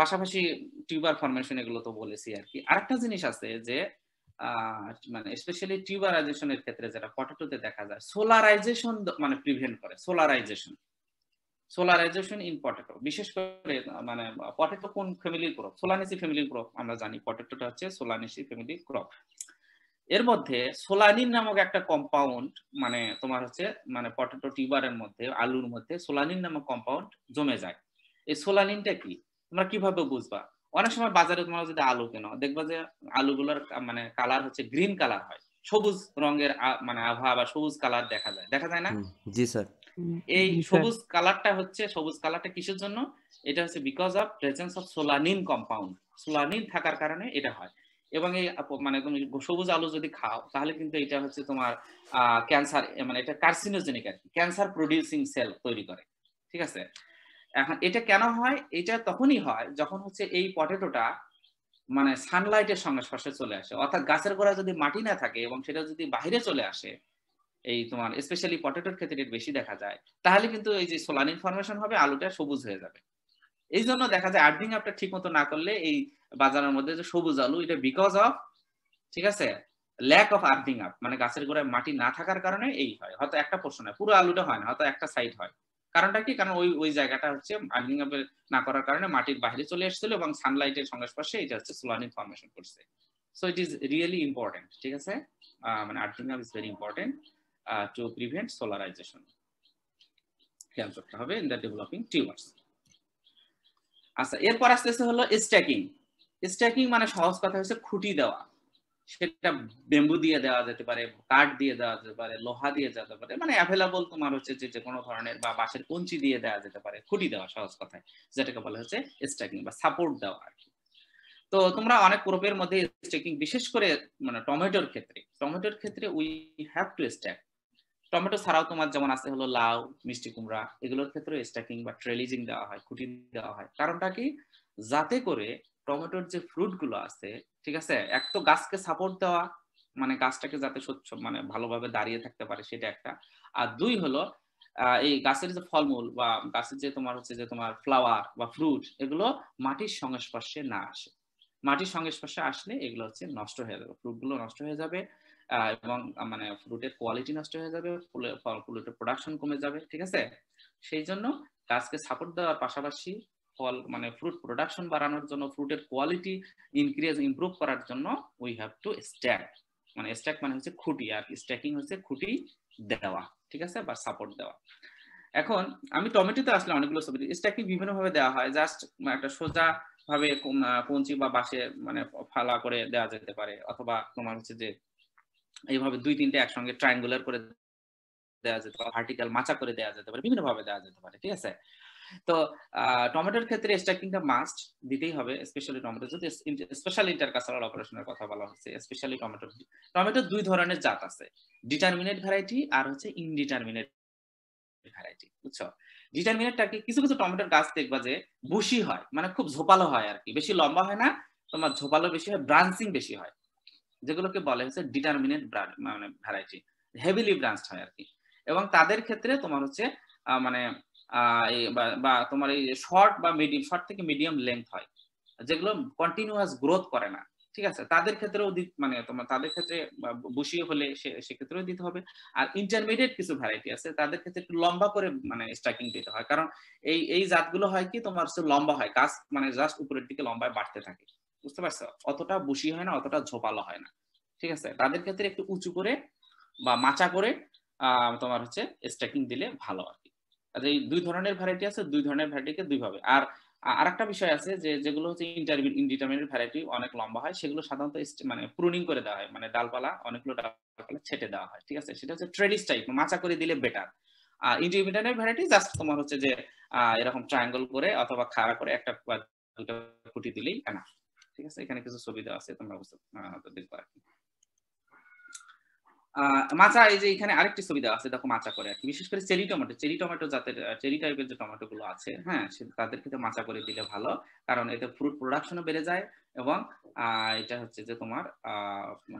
Speaker 1: পাশাপাশি টিউবার ফরমেশন, এগুলো তো বলেছি আর কি। আরেকটা জিনিস আছে যে মানে স্পেশালি টিউবারাইজেশনের ক্ষেত্রে যেটা পটেটোতে দেখা যায়, সোলারাইজেশন মানে প্রিভেন্ট করে। সোলারাইজেশন ইন পটেটো, বিশেষ করে মানে পটেটো কোন ফ্যামিলির ক্রপ? সোলানেসি ফ্যামিলির ক্রপ। আমরা জানি পটেটোটা হচ্ছে সোলানেসি ফ্যামিলির ক্রপ। এর মধ্যে সোলানিন নামক একটা কম্পাউন্ড মানে তোমার হচ্ছে মানে পটেটো টিউবারের মধ্যে, আলুর মধ্যে সোলানিন নামক কম্পাউন্ড জমে যায়। এই সোলানিনটা কি তোমরা কিভাবে বুঝবা? অনেক সময় বাজারে তোমরা যদি আলু কেনো, দেখবা যে আলুগুলোর মানে কালার হচ্ছে গ্রিন কালার হয়, সবুজ রঙের মানে আভা বা সবুজ কালার দেখা যায় না?
Speaker 5: জি স্যার।
Speaker 1: এই সবুজ কালারটা কিসের জন্য? এটা হচ্ছে because of presence of solanine compound. Solanine থাকার কারণে এটা হয়। এবং এই মানে তুমি সবুজ আলু যদি খাও, তাহলে কিন্তু এটা হচ্ছে তোমার ক্যান্সার, মানে এটা কার্সিনোজেনিক আর কি, ক্যান্সার প্রডিউসিং সেল তৈরি করে, ঠিক আছে? এখন এটা কেন হয়? এটা তখনই হয় যখন হচ্ছে এই পটেটোটা মানে সানলাইটের সংস্পর্শে চলে আসে, অর্থাৎ গাছের গোড়ায় যদি মাটি না থাকে এবং সেটা যদি বাইরে চলে আসে, এই তোমার স্পেশালি পটেটোর ক্ষেত্রে বেশি দেখা যায়, তাহলে কিন্তু এই যে সোলানিন ফরমেশন হবে, আলুটা সবুজ হয়ে যাবে। এই জন্য দেখা যায় আর্থিং আপটা ঠিক মতো না করলে এই বাজারের মধ্যে যে সবুজ আলু, এটা বিকজ অফ, ঠিক আছে, ল্যাক অফ আর্থিং আপ, মানে গাছের গোড়ায় মাটি না থাকার কারণে এই হয়। হয়তো একটা পোর্শন হয়, পুরো আলুটা হয় না, হয়তো একটা সাইড হয়। কারণটা কি? কারণ ওই জায়গাটা হচ্ছে আর্থিং আপ না করার কারণে মাটির বাইরে চলে এসেছিল এবং সানলাইটের সংস্পর্শে এটা হচ্ছে সোলানিন ফরমেশন করছে। So it is really important, ঠিক আছে? মানে earthing up is very important to prevent solarization. খেয়াল করতে হবে ইন দ্য ডেভেলপিং টিউবার্স। আচ্ছা, এরপর আসতেছে হলো স্ট্যাকিং। স্ট্যাকিং মানে সহজ কথা হচ্ছে খুঁটি দেওয়া। সেটা বেম্বু দিয়ে দেওয়া যেতে পারে, কাঠ দিয়ে দেওয়া যেতে পারে, লোহা দিয়ে দেওয়া যেতে পারে, মানে অ্যাভেলেবল তোমার হচ্ছে যে কোনো ধরনের, বা বাঁশের কঞ্চি দিয়ে দেওয়া যেতে পারে। খুঁটি দেওয়া সহজ কথায়, যেটাকে বলা হচ্ছে স্ট্যাকিং বা সাপোর্ট দেওয়া আর কি। তো তোমরা অনেক ক্রপের মধ্যে স্ট্যাকিং, বিশেষ করে মানে টমেটোর ক্ষেত্রে we have two stack. Tomato ছাড়াও তোমার যেমন আছে হলো লাউ, মিষ্টি কুমড়া, এগুলোর ক্ষেত্রে স্ট্যাকিং বা ট্রেলিজিং দেওয়া হয়, খুঁটি দেওয়া হয়। কারণটা কি? যাতে করে টমেটোর যে ফ্রুট গুলো আছে, ঠিক আছে, এক তো গাছকে সাপোর্ট দেওয়া, মানে গাছটাকে যাতে স্বচ্ছ মানে ভালোভাবে দাঁড়িয়ে থাকতে পারে, সেটা একটা। আর দুই হলো এই গাছের যে ফলমূল বা গাছের যে তোমার হচ্ছে যে তোমার ফ্লাওয়ার বা ফ্রুট, এগুলো মাটির সংস্পর্শে না আসে। মাটির সংস্পর্শে আসলে এগুলো হচ্ছে নষ্ট হয়ে যাবে, ফ্রুটগুলো নষ্ট হয়ে যাবে, এবং মানে ফ্রুটের কোয়ালিটি নষ্ট হয়ে যাবে, ফলের প্রোডাকশন কমে যাবে, ঠিক আছে? সেই জন্য গাছকে সাপোর্ট দেওয়ার পাশাপাশি ফল মানে ফ্রুট প্রোডাকশন বাড়ানোর জন্য, ফ্রুটের কোয়ালিটি ইমপ্রুভ করার জন্য উই হ্যাভ টু স্ট্যাক। মানে স্ট্যাক মানে হচ্ছে খুঁটি, আর স্ট্যাকিং হচ্ছে খুঁটি দেওয়া, ঠিক আছে, বা সাপোর্ট দেওয়া। এখন আমি টমেটোতে আসলে অনেকগুলো ছবি, স্ট্যাকিং বিভিন্ন ভাবে দেওয়া হয়। জাস্ট একটা সোজা ভাবে কঞ্চি বা বাঁশে মানে ফালা করে দেওয়া যেতে পারে, অথবা তোমার হচ্ছে যে এইভাবে দুই তিনটে একসঙ্গে ট্রায়াঙ্গুলার করে দেওয়া যেতে পারে, ভার্টিক্যাল মাচা করে দেওয়া যেতে পারে, বিভিন্ন ভাবে দেওয়া যেতে পারে, ঠিক আছে? তো টমেটোর ক্ষেত্রে স্ট্যাকিংটা মাস্ট দিতেই হবে, স্পেশালি টমেটো। যদি স্পেশাল ইন্টারকালচারাল অপারেশনের কথা বলা হচ্ছে, স্পেশালি টমেটোর দুই ধরনের জাত আছে, ডিটারমিনেট ভ্যারাইটি আর হচ্ছে ইনডিটারমিনেট ভ্যারাইটি, বুঝছো? ডিটারমিনেটটা কি? কিছু কিছু টমেটোর গাছ দেখবা যে বুশি হয়, মানে খুব ঝোপালো হয় আর কি, বেশি লম্বা হয় না, তোমার ঝোপালো বেশি হয়, ব্রাঞ্চিং বেশি হয়। যেগুলোকে বলে হচ্ছে ডিটারমিনেট মানে ভ্যারাইটি, হেভিলি ব্রাঞ্চড হয় আর কি। এবং তাদের ক্ষেত্রে তোমার হচ্ছে মানে বা তোমার এই শর্ট বা মিডিয়াম, শর্ট থেকে মিডিয়াম লেন্থ হয়, যেগুলো কন্টিনিউয়াস গ্রোথ করে না, ঠিক আছে, তাদের ক্ষেত্রেও মানে তোমার তাদের ক্ষেত্রে বসিয়ে হলে সেক্ষেত্রেও দিতে হবে। আর ইন্টারমিডিয়েট কিছু ভ্যারাইটি আছে, তাদের ক্ষেত্রে একটু লম্বা করে মানে স্ট্রাইকিং দিতে হয়, কারণ এই জাতগুলো হয় কি তোমার লম্বা হয়, গাছ মানে জাস্ট উপরের দিকে লম্বায় বাড়তে থাকে, বুঝতে পারছো, অতটা বসি হয় না, অতটা ঝোপালো হয় না, ঠিক আছে। তাদের ক্ষেত্রে একটু উঁচু করে বা মাচা করে তোমার হচ্ছে স্ট্রাইকিং দিলে ভালো আর কি। এই দুই ধরনের ভ্যারাইটি আছে, দুই ধরনের ভ্যারাইটিকে দুইভাবে। আর আরেকটা বিষয় আছে যে যেগুলো হচ্ছে ইনডিটারমিনেট ভ্যারাইটি অনেক লম্বা হয়, সেগুলো সাধারণত মানে প্রুনিং করে দেওয়া হয়, মানে ডালপালা অনেকগুলো ডালপালা ছেটে দেওয়া হয়, ঠিক আছে, সেটা হচ্ছে ট্রেলিস টাইপ, মাচা করে দিলে বেটার। আর ইনডিটারমিনেট ভ্যারাইটি জাস্ট তোমার হচ্ছে যে এরকম ট্রায়াঙ্গল করে অথবা খাড়া করে একটা বা দুটো খুঁটি দিলেই না, ঠিক আছে। এখানে কিছু ছবি দেওয়া আছে, তোমরা বুঝতে দেখতে পারো। মাচা, এই যে এখানে আরেকটি ছবি দেওয়া আছে, দেখো মাচা করে আর কি, বিশেষ করে চেরি টমেটো জাতের, চেরি টাইপের যে টমেটো গুলো আছে, হ্যাঁ, তাদের ক্ষেত্রে মাচা করে দিলে ভালো, কারণ এতে ফ্রুট প্রোডাকশনও বেড়ে যায় এবং এটা হচ্ছে যে তোমার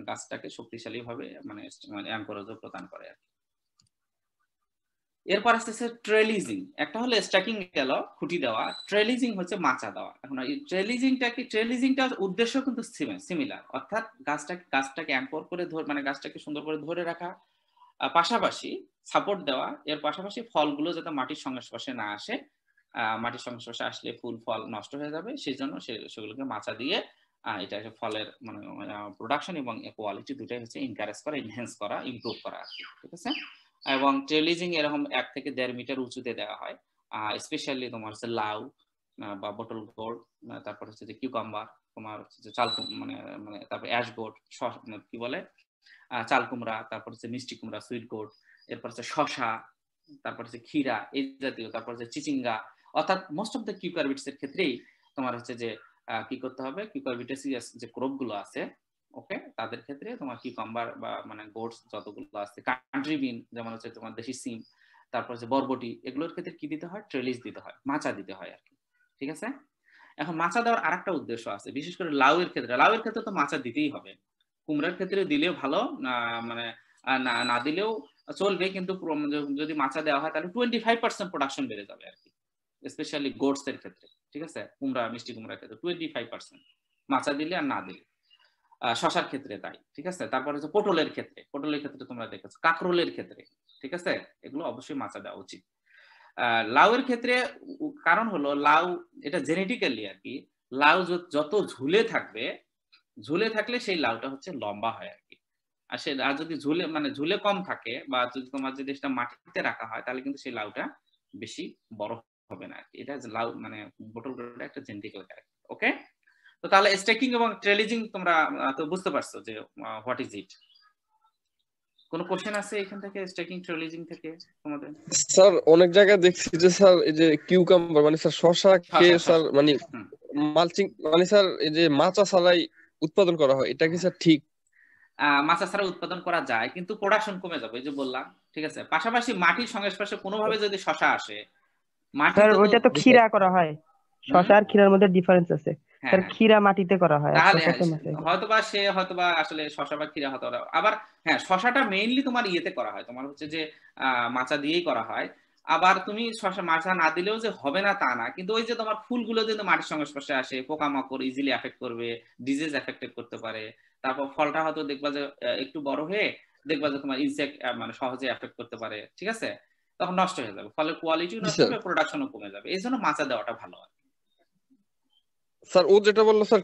Speaker 1: গাছটাকে শক্তিশালী ভাবে মানে অ্যাঙ্করেজও প্রদান করে আর কি। এরপর আসতেছে ট্রেলিজিং। একটা হলো স্ট্যাকিং গেল, খুঁটি দেওয়া, ট্রেলিজিং হচ্ছে মাচা দেওয়া। এখন এই ট্রেলিজিংটার উদ্দেশ্য কিন্তু সিমিলার, অর্থাৎ গাছটাকে অ্যাঙ্কর করে মানে গাছটাকে সুন্দর করে ধরে রাখা, পাশাপাশি সাপোর্ট দেওয়া, এর পাশাপাশি ফলগুলো যাতে মাটির সংস্পর্শে না আসে, মাটির সংস্পর্শে আসলে ফুল ফল নষ্ট হয়ে যাবে, সেই জন্য সেগুলোকে মাচা দিয়ে এটা ফলের মানে প্রোডাকশন এবং কোয়ালিটি দুটাই হচ্ছে এনকারেজ করা, এনহ্যান্স করা, ইমপ্রুভ করা আর কি, ঠিক আছে। এবং ট্রেলিজিং এরকম 1 থেকে 1.5 মিটার উঁচুতে দেওয়া হয়, স্পেশালি তোমার হচ্ছে লাউ বা বটল গোর্ড, তারপর হচ্ছে যে কিউকাম্বার, তোমার হচ্ছে যে মানে তারপর অ্যাশ গোর্ড, কি বলে চাল কুমড়া, তারপর হচ্ছে মিষ্টি কুমড়া, সুইট গোর্ড, এরপর হচ্ছে শশা, তারপর হচ্ছে ক্ষীরা এই জাতীয়, তারপর হচ্ছে চিচিঙ্গা, অর্থাৎ মোস্ট অফ দ্য কিউকারবিটস এর ক্ষেত্রেই তোমার হচ্ছে যে কি করতে হবে, কিউকারবিটেসিয়াস যে ক্রপ গুলো আছে, ওকে, তাদের ক্ষেত্রে তোমার কিউকাম্বার বা মানে গোটস যতগুলো আছে, কান্ট্রি বিন যেমন হচ্ছে তোমার দেশি সিম, তারপর হচ্ছে বরবটি, এগুলোর ক্ষেত্রে কি দিতে হয়, ট্রেলিস দিতে হয়, মাচা দিতে হয় আর কি, ঠিক আছে। এখন মাচা দেওয়ার আরেকটা উদ্দেশ্য আছে, বিশেষ করে লাউয়ের ক্ষেত্রে তো মাচা দিতেই হবে, কুমড়ার ক্ষেত্রে দিলেও ভালো, মানে না দিলেও চলবে, কিন্তু যদি মাচা দেওয়া হয় তাহলে 25% প্রোডাকশন বেড়ে যাবে আর কি, স্পেশালি গোটস এর ক্ষেত্রে, ঠিক আছে, কুমড়া মিষ্টি কুমড়ার ক্ষেত্রে 25% মাচা দিলে আর না দিলে। শশার ক্ষেত্রে তাই, ঠিক আছে। তারপর হচ্ছে পটলের ক্ষেত্রে তোমরা দেখেছো, কাঁকরোলের ক্ষেত্রে, ঠিক আছে, এগুলো অবশ্যই মাচা দেওয়া উচিত। লাউয়ের ক্ষেত্রে কারণ হলো লাউ এটা জেনেটিক্যালি আর কি, লাউ যত ঝুলে থাকলে সেই লাউটা হচ্ছে লম্বা হয় আর কি। আর যদি ঝুলে কম থাকে বা যদি তোমার যদি সেটা মাটিতে রাখা হয় তাহলে কিন্তু সেই লাউটা বেশি বড় হবে না আর কি। এটা লাউ মানে বটল গোর্ডের একটা জেনেটিক্যাল ক্যারেক্টার, ওকে। তো তাহলে স্ট্যাকিং এবং ট্রেলিজিং তোমরা তো বুঝতে পারছো যে হোয়াট ইজ ইট। কোনো কোশ্চেন আছে এখান থেকে স্ট্যাকিং ট্রেলিজিং থেকে তোমাদের?
Speaker 2: স্যার অনেক জায়গায় দেখছি যে স্যার এই যে কিউকাম্বার মানে স্যার শশাকে স্যার মানে মালচিং মানে স্যার এই যে মাচা ছাড়াই উৎপাদন করা হয়, এটা কি স্যার ঠিক?
Speaker 1: মাচা ছাড়া উৎপাদন করা যায় কিন্তু প্রোডাকশন কমে যাবে, এই যে বললাম, ঠিক আছে। পাশাপাশি মাটির সংস্পর্শে কোনোভাবে যদি শশা আসে,
Speaker 7: স্যার ওইটা তো ক্ষীরা করা হয়, শশা আর ক্ষীরার মধ্যে ডিফারেন্স আছে স্যার, ক্ষীরা মাটিতে করা হয় আর
Speaker 1: তাহলে
Speaker 7: শশাকে মাচায়।
Speaker 1: হয়তোবা আসলে শশা বা ক্ষীরা হতে পারে। আবার হ্যাঁ, শশাটা মেইনলি তোমার ইয়েতে করা হয়, তোমার হচ্ছে যে মাচা দিয়েই করা হয়। আবার তুমি শশা মাচা না দিলেও যে হবে না তা না, কিন্তু ওই যে তোমার ফুলগুলো যদি মাটির সংস্পর্শে আসে, পোকামাকড় ইজিলি এফেক্ট করবে, ডিজিজ এফেক্টেড করতে পারে। তারপর ফলটা হয়তো দেখবা যে একটু বড় হয়ে দেখবা যে তোমার ইনসেক্ট মানে সহজে এফেক্ট করতে পারে, ঠিক আছে, তখন নষ্ট হয়ে যাবে, ফলের কোয়ালিটিও নষ্ট হবে, প্রোডাকশনও কমে যাবে, এই জন্য মাচা দেওয়াটা ভালো।
Speaker 2: স্যার ও যেটা বললো স্যার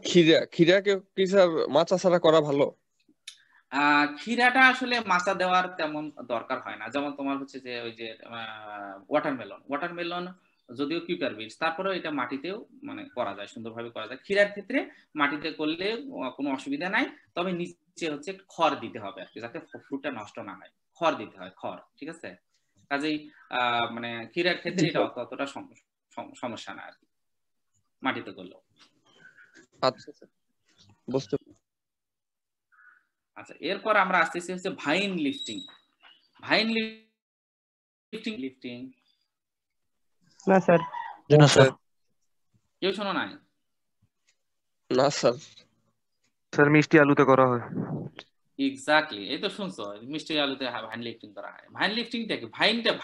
Speaker 2: ক্ষীরাকে কি স্যার মাচা ছাড়া করা ভালো?
Speaker 1: ক্ষীরাটা আসলে মাচা দেওয়ার তেমন দরকার হয় না, যেমন তোমার হচ্ছে যে ওই যে ওয়াটারমেলন যদিও কিউকারবিটস, তারপরেও এটা মাটিতেও মানে করা যায়, সুন্দরভাবে করা যায়। ক্ষীরার ক্ষেত্রে মাটিতে করলে কোনো অসুবিধা নাই, তবে নিচে হচ্ছে খড় দিতে হবে আর কি, যাতে ফ্রুটটা নষ্ট না হয়, খড় দিতে হয়, খড়, ঠিক আছে। কাজেই মানে ক্ষীরার ক্ষেত্রে এটা অতটা সমস্যা না আর কি, মাটিতে করলেও।
Speaker 2: আচ্ছা বুঝতে।
Speaker 1: আচ্ছা, এরপর আমরা আসতেছি হচ্ছে ভাইন লিফটিং।
Speaker 7: না স্যার,
Speaker 4: না স্যার,
Speaker 1: কেউ শোনো নাই?
Speaker 2: না স্যার।
Speaker 8: স্যার মিষ্টি আলুতে করা হয়।
Speaker 1: এক্স্যাক্টলি, এই তো শুনছো, মিষ্টি আলুতে ভাইন লিফটিং করা হয়। ভাইন লিফটিংটা কি?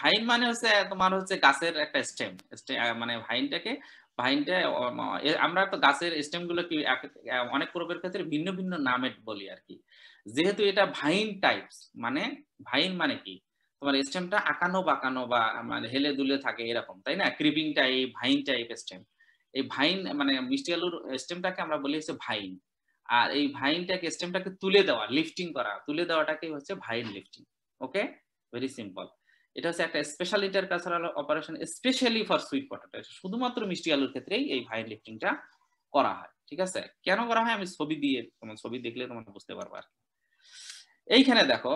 Speaker 1: ভাইন মানে হচ্ছে তোমার হচ্ছে গাছের একটা স্টেম, মানে ভাইনটা আমরা তো গাছের স্টেম গুলো কি অনেক ক্রপের ক্ষেত্রে ভিন্ন ভিন্ন নামে বলি আর কি। যেহেতু এটা ভাইন টাইপস, মানে ভাইন মানে কি তোমার স্টেমটা আঁকানো বাঁকানো বা মানে হেলে দুলে থাকে এরকম, তাই না? Creeping type, vine type stem. এই ভাইন মানে মিষ্টি আলুর স্টেমটাকে আমরা বলি হচ্ছে ভাইন। আর এই ভাইনটাকে স্টেমটাকে তুলে দেওয়া, লিফটিং করা, তুলে দেওয়াটাকে হচ্ছে vine lifting. Okay, very simple. এটা হচ্ছে একটা special intercultural operation specially for sweet potato. শুধুমাত্র মিষ্টি আলুর ক্ষেত্রেই এই ভাইন লিফটিংটা করা হয়। ঠিক আছে, কেন করা হয় আমি ছবি দিয়ে, তোমার ছবি দেখলে তোমরা বুঝতে পারবে। আর এইখানে দেখো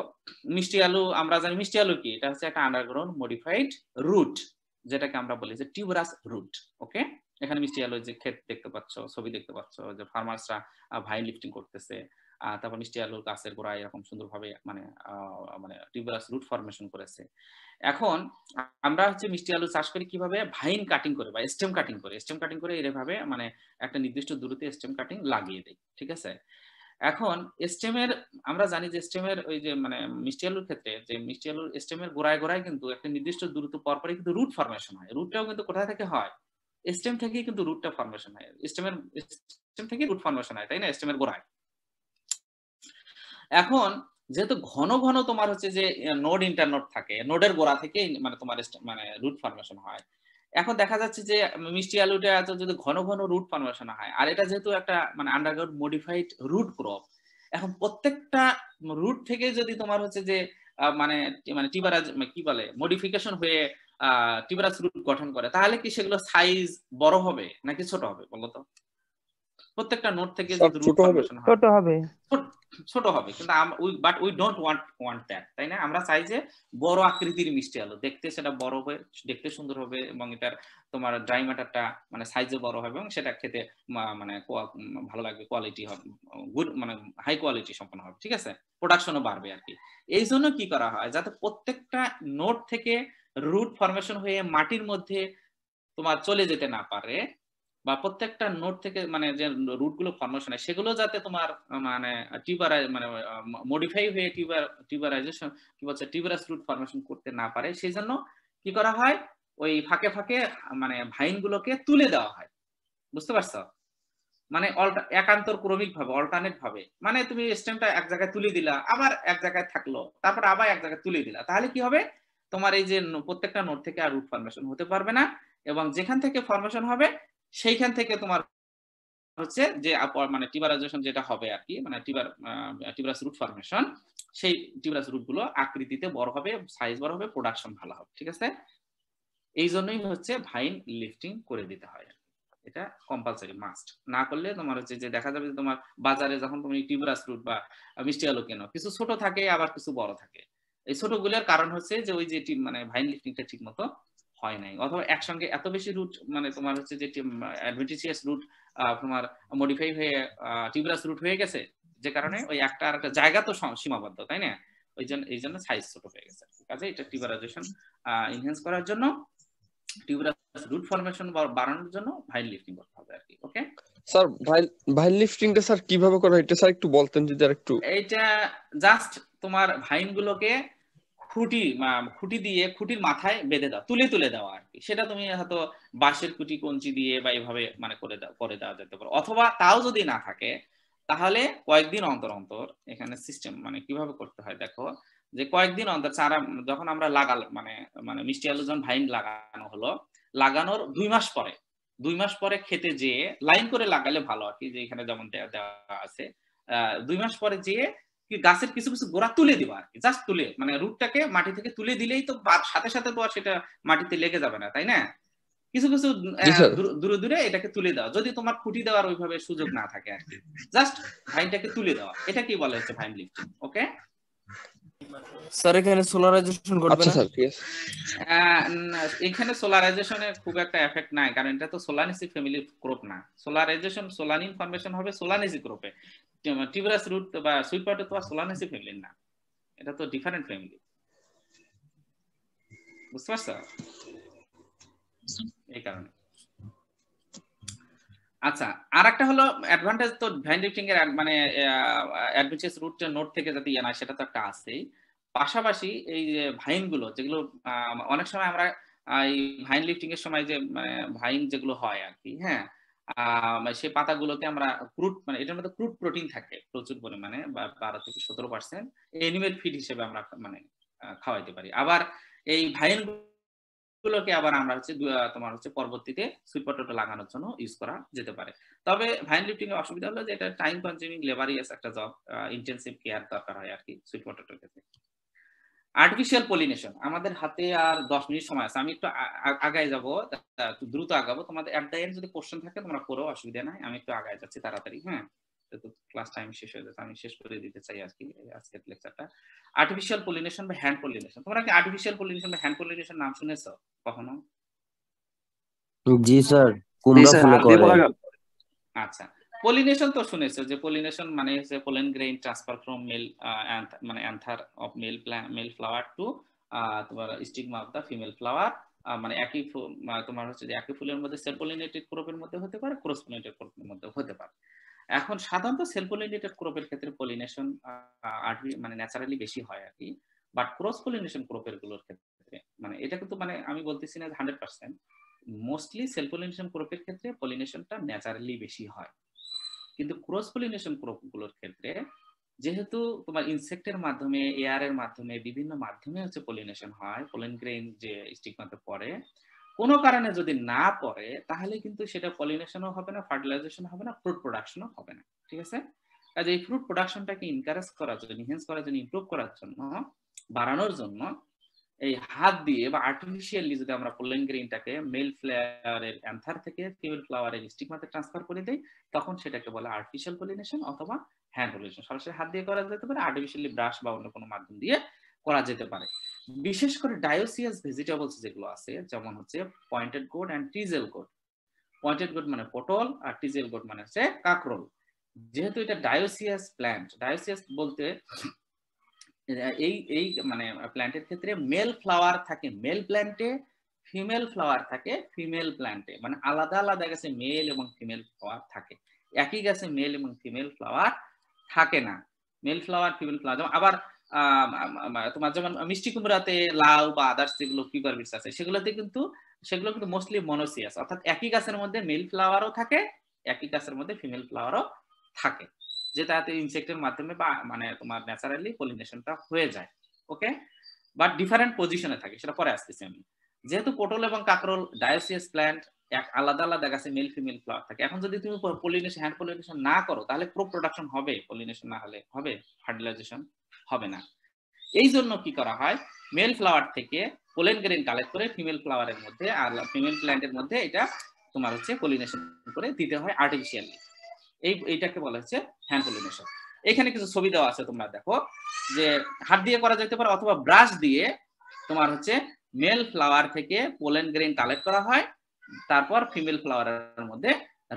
Speaker 1: মিষ্টি আলু, আমরা জানি মিষ্টি আলু কি, এটা হচ্ছে একটা আন্ডারগ্রাউন্ড মডিফাইড রুট, যেটাকে আমরা বলি যে টিউবারাস রুট। ওকে, এখানে মিষ্টি আলুর যে ক্ষেত দেখতে পাচ্ছ, ছবি দেখতে পাচ্ছ, যে ফার্মার্সরা ভাইন লিফটিং করতেছে, তারপর মিষ্টি আলুর গাছের গোড়ায় এরকম সুন্দরভাবে মানে মানে টিউবারাস রুট ফরমেশন করেছে। এখন আমরা হচ্ছে মিষ্টি আলু চাষ করি কিভাবে? ভাইন কাটিং করে বা স্টেম কাটিং করে। স্টেম কাটিং করে এভাবে মানে একটা নির্দিষ্ট দূরত্বে স্টেম কাটিং লাগিয়ে দেয়। ঠিক আছে, এখন স্টেমের, আমরা জানি যে স্টেমের ওই যে মানে মিষ্টি আলুর ক্ষেত্রে যে মিষ্টি আলুর স্টেমের গোড়ায় গোড়ায় কিন্তু একটা নির্দিষ্ট দূরত্ব পরপরই কিন্তু রুট ফরমেশন হয়। রুটটাও কিন্তু কোথা থেকে হয়? স্টেম থেকেই কিন্তু রুটটা ফরমেশন হয়। স্টেম থেকে রুট ফরমেশন হয়, তাই না? স্টেমের গোড়ায়। এখন যেহেতু ঘন ঘন তোমার হচ্ছে যে নোড ইন্টারনোড থাকে, নোডের গোড়া থেকে মানে তোমার মানে রুট ফরমেশন হয়। এখন দেখা যাচ্ছে যে মিষ্টি আলুটা যদি ঘন ঘন রুট ফরমেশন হয়, আর এটা যেহেতু একটা মানে আন্ডারগ্রাউন্ড মডিফাইড রুট ক্রপ, এখন প্রত্যেকটা রুট থেকে যদি তোমার হচ্ছে যে মানে মানে টিবারাজ কি বলে মডিফিকেশন হয়ে টিবারাস রুট গঠন করে, তাহলে কি সেগুলো সাইজ বড় হবে নাকি ছোট হবে বলো তো? প্রত্যেকটা নোড থেকে যদি রুট ফরমেশন হয় ছোট হবে, কিন্তু but we don't want that, তাই না? আমরা চাই যে বড় আকৃতির মিষ্টি আলু, দেখতে সেটা বড় হবে, দেখতে সুন্দর হবে, এবং এটার তোমার ড্রাই ম্যাটারটা মানে সাইজে বড় হবে, এবং সেটা খেতে মানে ভালো লাগবে, কোয়ালিটি হবে গুড, মানে হাই কোয়ালিটি সম্পন্ন হবে। ঠিক আছে, প্রোডাকশনও বাড়বে আর কি। এই জন্য কি করা হয়, যাতে প্রত্যেকটা নোড থেকে রুট ফরমেশন হয়ে মাটির মধ্যে তোমার চলে যেতে না পারে, বা প্রত্যেকটা নোড থেকে মানে যে রুট গুলো ফরমেশন হয় সেগুলো যাতে তোমার মানে মানে মডিফাই হয়ে টিউবারাইজেশন কি বলছে টিউবারাস রুট ফরমেশন করতে না পারে, সেই জন্য কি করা হয়, ওই ফাঁকে ফাঁকে মানে ভাইন গুলোকে তুলে দেওয়া হয়। বুঝতে পারছো? মানে একান্তর ক্রমিক ভাবে, অল্টারনেট ভাবে, মানে তুমি স্টেমটা এক জায়গায় তুলে দিলা, আবার এক জায়গায় থাকলো, তারপর আবার এক জায়গায় তুলে দিলা, তাহলে কি হবে, তোমার এই যে প্রত্যেকটা নোড থেকে আর রুট ফরমেশন হতে পারবে না, এবং যেখান থেকে ফরমেশন হবে সেইখান থেকে তোমার হচ্ছে যে মানে টিবারাইজেশন যেটা হবে আর কি, মানে টিবারাস রুট ফরমেশন, সেই টিবারাস রুট গুলো আকৃতিতে বড় হবে, সাইজ বড় হবে, প্রোডাকশন ভালো হবে। ঠিক আছে, এই জন্যই হচ্ছে ভাইন লিফটিং করে দিতে হয়, এটা কম্পালসারি মাস্ট। না করলে তোমার হচ্ছে যে দেখা যাবে যে তোমার বাজারে যখন তুমি টিবারাস রুট বা মিষ্টি আলু কেনো, কিছু ছোট থাকে আবার কিছু বড় থাকে। এই ছোটগুলোর কারণ হচ্ছে যে ওই যে মানে ভাইন লিফটিংটা ঠিক মতো হয় নাই, অথবা একসঙ্গে এত বেশি রুট মানে তোমার হচ্ছে যে অ্যাডভেন্টিসিয়াস রুট তোমার মডিফাই হয়ে টিউবারাস রুট হয়ে গেছে, যে কারণে ওই একটা আর একটা জায়গা তো সীমাবদ্ধ, তাই না? এই জন্য সাইজ ছোট হয়ে গেছে। কাজে এটা টিউবারাইজেশন এনহ্যান্স করার জন্য, টিউবারাস রুট ফরমেশন বাড়ানোর জন্য ভাইন লিফটিং করতে হবে আর কি। ওকে
Speaker 2: স্যার, ভাইন লিফটিংটা স্যার কিভাবে করা হয় এটা স্যার একটু বলতেন যদি আরেকটু।
Speaker 1: এইটা জাস্ট তোমার ভাইন গুলোকে খুঁটি দিয়ে খুঁটির মাথায় বেঁধে দাও, তুলে দেওয়া আর কি। সেটা তুমি হয়তো বাঁশের খুঁটি কঞ্চি দিয়ে বা এইভাবে মানে করে দেওয়া যেতে পারে, অথবা তাও যদি না থাকে তাহলে কয়েকদিন অন্তর অন্তর এখানে সিস্টেম মানে কিভাবে করতে হয় দেখো, যে কয়েকদিন অন্তর চারা যখন আমরা মানে মিষ্টি আলু যখন ভাইন লাগানো হলো, লাগানোর 2 মাস পরে খেতে যেয়ে লাইন করে লাগালে ভালো আর কি, যে এখানে যেমন দেওয়া আছে 2 মাস পরে যেয়ে গাছের কিছু কিছু গোড়া তুলে দিবা আর কি, জাস্ট তুলে মানে রুটটাকে মাটি থেকে তুলে দিলেই তো সাথে সাথে তো আর সেটা মাটিতে লেগে যাবে না, তাই না? কিছু কিছু দূরে দূরে এটাকে তুলে দেওয়া, যদি তোমার খুঁটি দেওয়ার ওইভাবে সুযোগ না থাকে আর কি, জাস্ট ভাইনটাকে তুলে দেওয়া, এটা কি বলে হচ্ছে ভাইন লিফটিং। ওকে
Speaker 9: স্যার, এখানে সোলারাইজেশন করবে না?
Speaker 2: আচ্ছা স্যার, ঠিক আছে।
Speaker 1: এখানে সোলারাইজেশনের খুব একটা এফেক্ট নাই, কারণ এটা তো সোলানেসি ফ্যামিলি ক্রপ না। সোলারাইজেশন সোলানিন ফরমেশন হবে সোলানেসি ক্রপে, টিউবারাস রুট বা সুইট পটেটো তো সোলানেসি ফ্যামিলির না, এটা তো ডিফারেন্ট ফ্যামিলি। বুঝতে পারছো? এই কারণে আচ্ছা, আর একটা হলো অ্যাডভান্টেজ তো ভ্যান লিফটিং এর মানে অ্যাডভেঞ্চারাস রুট নোট থেকে যাতে ইয়ে না সেটা তো একটা আছেই। পাশাপাশি এই যে ভাইন গুলো যেগুলো অনেক সময় আমরা এই ভাইন লিফটিং এর সময় যে মানে ভাইন যেগুলো হয় আর কি, হ্যাঁ, সেই পাতাগুলোকে আমরা ক্রুড মানে এটার মধ্যে ক্রুড প্রোটিন থাকে প্রচুর পরিমাণে, 12 থেকে 17% এনিমেল ফিড হিসেবে আমরা মানে খাওয়াইতে পারি। আবার এই ভাইন গুলোকে আবার আমরা হচ্ছে তোমার হচ্ছে পরবর্তীতে সুইট পটেটো লাগানোর জন্য ইউজ করা যেতে পারে। তবে ভাইন লিফটিং এর অসুবিধা হলো যে এটা টাইম কনজিউমিং লেবারিয়াস একটা জব, ইন্টেনসিভ কেয়ার দরকার হয় আর কি সুইট পটেটোর ক্ষেত্রে। আর্টিফিশিয়াল পলিনেশন, আমাদের হাতে আর 10 মিনিট সময় আছে, আমি একটু আগায় যাব, একটু দ্রুত আগাবো। তোমাদের এট দ্য এন্ড যদি কোশ্চেন থাকে তোমরা করো, অসুবিধা নাই, আমি একটু আগায় যাচ্ছি তাড়াতাড়ি। হ্যাঁ, তো ক্লাস টাইম শেষ হয়ে যাচ্ছে, আমি শেষ করে দিতে চাই আর কি আজকের লেকচারটা। আর্টিফিশিয়াল পলিনেশন বা হ্যান্ড পলিনেশন, তোমরা কি আর্টিফিশিয়াল পলিনেশন বা হ্যান্ড পলিনেশন নাম শুনেছো কখনো?
Speaker 5: জি স্যার, কুমড়া ফুলে করে।
Speaker 1: আচ্ছা, পলিনেশন তো শুনেছো যে পলিনেশন মানে হচ্ছে pollen grain transfer from male মানে anther of male flower to তোমার stigma of the female flower, মানে একই তোমার হচ্ছে যে একই ফুলের মধ্যে সেলফ পলিনেটেড ক্রপের মধ্যে হতে পারে, ক্রস পলিনেটেড ক্রপের মধ্যে হতে পারে। এখন সাধারণত সেলফ পলিনেটেড ক্রপের ক্ষেত্রে পলিনেশন মানে ন্যাচারালি বেশি হয় আর কি, বাট ক্রস পলিনেশন ক্রপের গুলোর ক্ষেত্রে মানে এটা কিন্তু মানে আমি বলতেছি না 100%, মোস্টলি সেলফ পলিনেশন ক্রপের ক্ষেত্রে পলিনেশনটা ন্যাচারালি বেশি হয়। কিন্তু ক্রস পলিনেশন ক্রপগুলোর ক্ষেত্রে যেহেতু তোমার ইনসেক্টের মাধ্যমে, এয়ারের মাধ্যমে, বিভিন্ন মাধ্যমে হচ্ছে পলিনেশন হয়, পোলেন গ্রেইন যে স্টিগমাতে পড়ে, কোনো কারণে যদি না পড়ে তাহলে কিন্তু সেটা পলিনেশনও হবে না, ফার্টিলাইজেশন হবে না, ফ্রুট প্রোডাকশনও হবে না। ঠিক আছে, কাজে এই ফ্রুট প্রোডাকশনটাকে এনকারেজ করার জন্য, এনহ্যান্স করার জন্য, ইমপ্রুভ করার জন্য, বাড়ানোর জন্য এই হাত দিয়ে বা আর্টিফিশিয়ালি যদি আমরা পোলেন গ্রেইনটাকে মেল ফ্লাওয়ারের অ্যান্থার থেকে ফিমেল ফ্লাওয়ারের স্টিগমাতে ট্রান্সফার করে দেই, তখন সেটাকে বলে আর্টিফিশিয়াল পলিনেশন অথবা হ্যান্ড পলিনেশন। সরাসরি হাত দিয়ে করা যেতে পারে, আর্টিফিশিয়ালি ব্রাশ বা অন্য কোনো মাধ্যম দিয়ে করা যেতে পারে। বিশেষ করে ডায়োসিয়াস ভেজিটেবলস যেগুলো আছে, যেমন হচ্ছে পয়েন্টেড গোড এন্ড টিজেল গোড। পয়েন্টেড গোড মানে পটল আর টিজেল গোড মানে হচ্ছে কাকরোল। যেহেতু এটা ডায়োসিয়াস প্ল্যান্ট, ডায়োসিয়াস বলতে এই মানে প্ল্যান্টের ক্ষেত্রে মেল ফ্লাওয়ার থাকে মেল প্ল্যান্টে, ফিমেল ফ্লাওয়ার থাকে ফিমেল প্ল্যান্টে, মানে আলাদা আলাদা গাছে মেল এবং ফিমেল ফ্লাওয়ার থাকে, একই গাছে মেল এবং ফিমেল ফ্লাওয়ার থাকে না। মেল ফ্লাওয়ার ফিমেল ফ্লাওয়ার যেমন আবার তোমার যেমন মিষ্টি কুমড়াতে লাউ বা আদার্স যেগুলো কিউকার বিটস আছে সেগুলো কিন্তু মোস্টলি মনোসিয়াস, অর্থাৎ একই গাছের মধ্যে মেল ফ্লাওয়ারও থাকে, একই গাছের মধ্যে ফিমেল ফ্লাওয়ারও থাকে, যেটাতে ইনসেক্টের মাধ্যমে বা মানে তোমার ন্যাচারালি পলিনেশনটা হয়ে যায়। ওকে, বাট ডিফারেন্ট পজিশনে থাকে, সেটা পরে আসতেছি আমি। যেহেতু পটল এবং কাকরোল ডায়োসিয়াস প্ল্যান্ট, এক আলাদা আলাদা গাছে মেল ফিমেল ফ্লাওয়ার থাকে, এখন যদি তুমি পলিনেশন হ্যান্ড পলিনেশন না করো তাহলে ক্রপ প্রোডাকশন হবে? পলিনেশন না হলে হবে? ফার্টিলাইজেশন হবে না। এই জন্য কি করা হয়, মেল ফ্লাওয়ার থেকে পোলেন গ্রেইন কালেক্ট করে ফিমেল ফ্লাওয়ারের মধ্যে আর ফিমেল প্ল্যান্টের মধ্যে এটা তোমার হচ্ছে পলিনেশন করে দিতে হয় আর্টিফিশিয়ালি। এইটাকে বলা হচ্ছে হ্যান্ড পলিনেশন। এখানে কিছু ছবি দেওয়া আছে, তোমরা দেখো যে হাত দিয়ে করা যেতে পারে অথবা ব্রাশ দিয়ে তোমার হচ্ছে মেল ফ্লাওয়ার থেকে পোলেন গ্রেইন কালেক্ট করা হয়, তারপর ফিমেল ফ্লাওয়ারের মধ্যে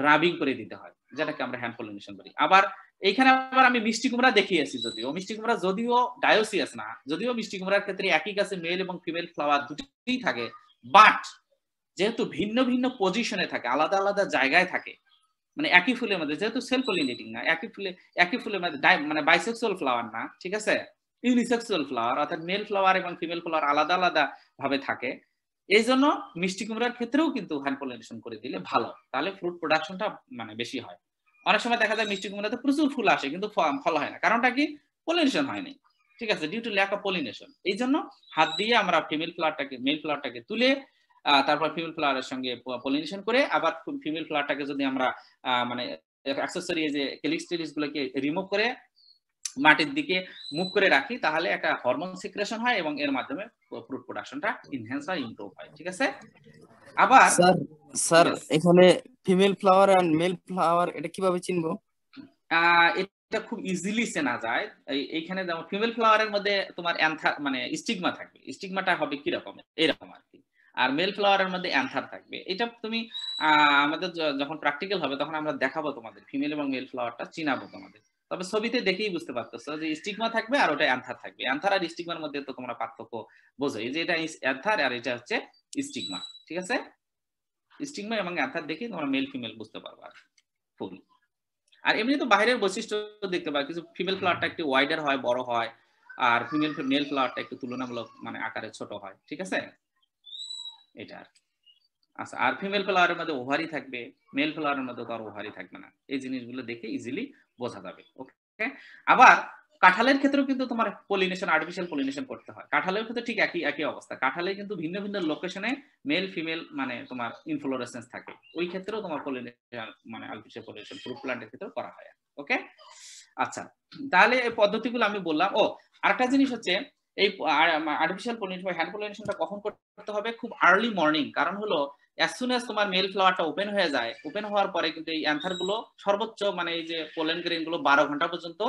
Speaker 1: রাবিং করে দিতে হয়, যেটাকে আমরা হ্যান্ড পলিনেশন বলি। আবার এইখানে আবার আমি মিষ্টি কুমড়া দেখিয়েছি, যদিও মিষ্টি কুমড়া যদিও ডায়োসিয়াস না, যদিও মিষ্টি কুমড়ার ক্ষেত্রে একই গাছে মেল এবং ফিমেল ফ্লাওয়ার দুটোই থাকে, বাট যেহেতু ভিন্ন ভিন্ন পজিশনে থাকে, আলাদা আলাদা জায়গায় থাকে, মানে একই ফুলের মধ্যে, যেহেতু সেলফ পলিনেটিং না, একই ফুলের মধ্যে মানে বাইসেক্সুয়াল ফ্লাওয়ার না, ঠিক আছে, ইউনিসেক্সুয়াল ফ্লাওয়ার, অর্থাৎ মেল ফ্লাওয়ার এবং ফিমেল ফ্লাওয়ার আলাদা আলাদা ভাবে থাকে। এই জন্য মিষ্টি কুমড়ার ক্ষেত্রেও কিন্তু হ্যান্ড পলিনেশন করে দিলে ভালো, তাহলে ফ্রুট প্রোডাকশনটা মানে বেশি হয়। অনেক সময় দেখা যায় মিষ্টি কুমড়াতে প্রচুর ফুল আসে কিন্তু ফল হয় না, কারণটা কি? পলিনেশন হয়নি, ঠিক আছে, due to lack of pollination. এই জন্য হাত দিয়ে আমরা ফিমেল ফ্লাওয়ারটাকে মেল ফ্লাওয়ারটাকে তুলে তারপর ফিমেল ফ্লাওয়ারের সঙ্গে পলিনেশন করে আবার ফিমেল ফ্লাওয়ারটাকে যদি আমরা মানে অ্যাক্সেসরি যে কেলিক্স টেলিক্স গুলোকে রিমুভ করে মাটির দিকে মুভ করে রাখি, তাহলে একটা হরমোন সিক্রেশন হয় এবং এর মাধ্যমে ফ্রুট প্রোডাকশনটা এনহ্যান্স হয়, ইমপ্রুভ হয়। ঠিক আছে, আবার
Speaker 9: স্যার এখানে female flower and male flower এটা কিভাবে চিনবো?
Speaker 1: এটা খুব ইজিলি চেনা যায়। এইখানে যেমন ফিমেল ফ্লাওয়ারের মধ্যে তোমার অ্যান্থার মানে স্টিগমা থাকবে, স্টিগমাটা হবে কি রকম, এরকম আর কি, আর মেল ফ্লাওয়ারের মধ্যে অ্যান্থার থাকবে। এটা তুমি আমাদের যখন প্র্যাকটিক্যাল হবে তখন আমরা দেখাবো তোমাদের, ফিমেল এবং মেল ফ্লাওয়ারটা চিনাবো তোমাদের। তবে ছবিতে দেখেই বুঝতে পারতেছো যে স্টিগমা থাকবে আর ওটা অ্যান্থার থাকবে। অ্যান্থার আর স্টিগমার মধ্যে তো তোমরা পার্থক্য বোঝো, এই যে এটা অ্যান্থার আর এটা হচ্ছে স্টিগমা। ঠিক আছে, স্টিগমা এবং অ্যান্থার দেখে তোমরা মেল ফিমেল বুঝতে পারবে। ফুল। আর এমনি তো বাইরের বৈশিষ্ট্য দেখতে পাই, কিছু ফিমেল ফ্লাওয়ারটা একটু ওয়াইডার হয়, বড় হয়, আর মেল ফ্লাওয়ারটা একটু তুলনামূলক মানে আকারে ছোট হয়, ঠিক আছে, এটা আর কি। আচ্ছা, আর ফিমেল ফ্লাওয়ারের মধ্যে ওভারি থাকবে, মেল ফ্লাওয়ারের মধ্যে তো আর ওভারি থাকবে না। এই জিনিসগুলো দেখে ইজিলি বোঝা যাবে। ওকে, আবার কাঁঠালের ক্ষেত্রেও কিন্তু তোমার পলিনেশন, আর্টিফিশিয়াল পলিনেশন করতে হয়। কাঁঠালের ক্ষেত্রে ঠিক একই অবস্থা। কাঁঠালে কিন্তু ভিন্ন ভিন্ন লোকেশনে মেল ফিমেল মানে তোমার ইনফ্লোরেসেন্স থাকে, ওই ক্ষেত্রেও তোমার পলিনেশন মানে আর্টিফিশিয়াল পলিনেশন ফ্রুট প্ল্যান্টের ক্ষেত্রেও করা হয়। ওকে, আচ্ছা, তাহলে এই পদ্ধতিগুলো আমি বললাম। ও আরেকটা জিনিস হচ্ছে, এই আর্টিফিশিয়াল পলিনেশন বা হ্যান্ড পলিনেশনটা কখন করতে হবে? খুব আর্লি মর্নিং। কারণ হলো as soon as তোমার মেল ফ্লাওয়ারটা ওপেন হয়ে যায়, ওপেন হওয়ার পরে কিন্তু এই অ্যান্থার গুলো সর্বোচ্চ মানে এই যে পোলেন গ্রেন গুলো 12 ঘন্টা পর্যন্ত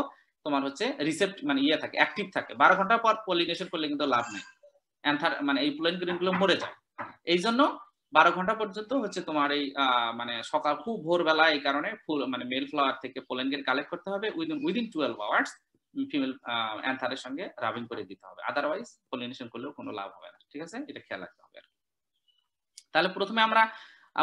Speaker 1: তোমার হচ্ছে রিসেপ্ট মানে ইয়ে থাকে, অ্যাক্টিভ থাকে। 12 ঘন্টা পর পলিনেশন করলে কিন্তু লাভ নেই, অ্যান্থার মানে এই পোলেন গ্রেন গুলো মরে যায়। এই জন্য 12 ঘন্টা পর্যন্ত হচ্ছে তোমার এই মানে সকাল খুব ভোরবেলা, এই কারণে ফুল মানে মেল ফ্লাওয়ার থেকে পোলেন গ্রেন কালেক্ট করতে হবে। উইদিন 12 আওয়ার্স ফিমেল অ্যান্থারের সঙ্গে রাবিং করে দিতে হবে, আদারওয়াইজ পলিনেশন করলেও কোনো লাভ হবে না। ঠিক আছে, এটা খেয়াল রাখতে হবে। তাহলে প্রথমে আমরা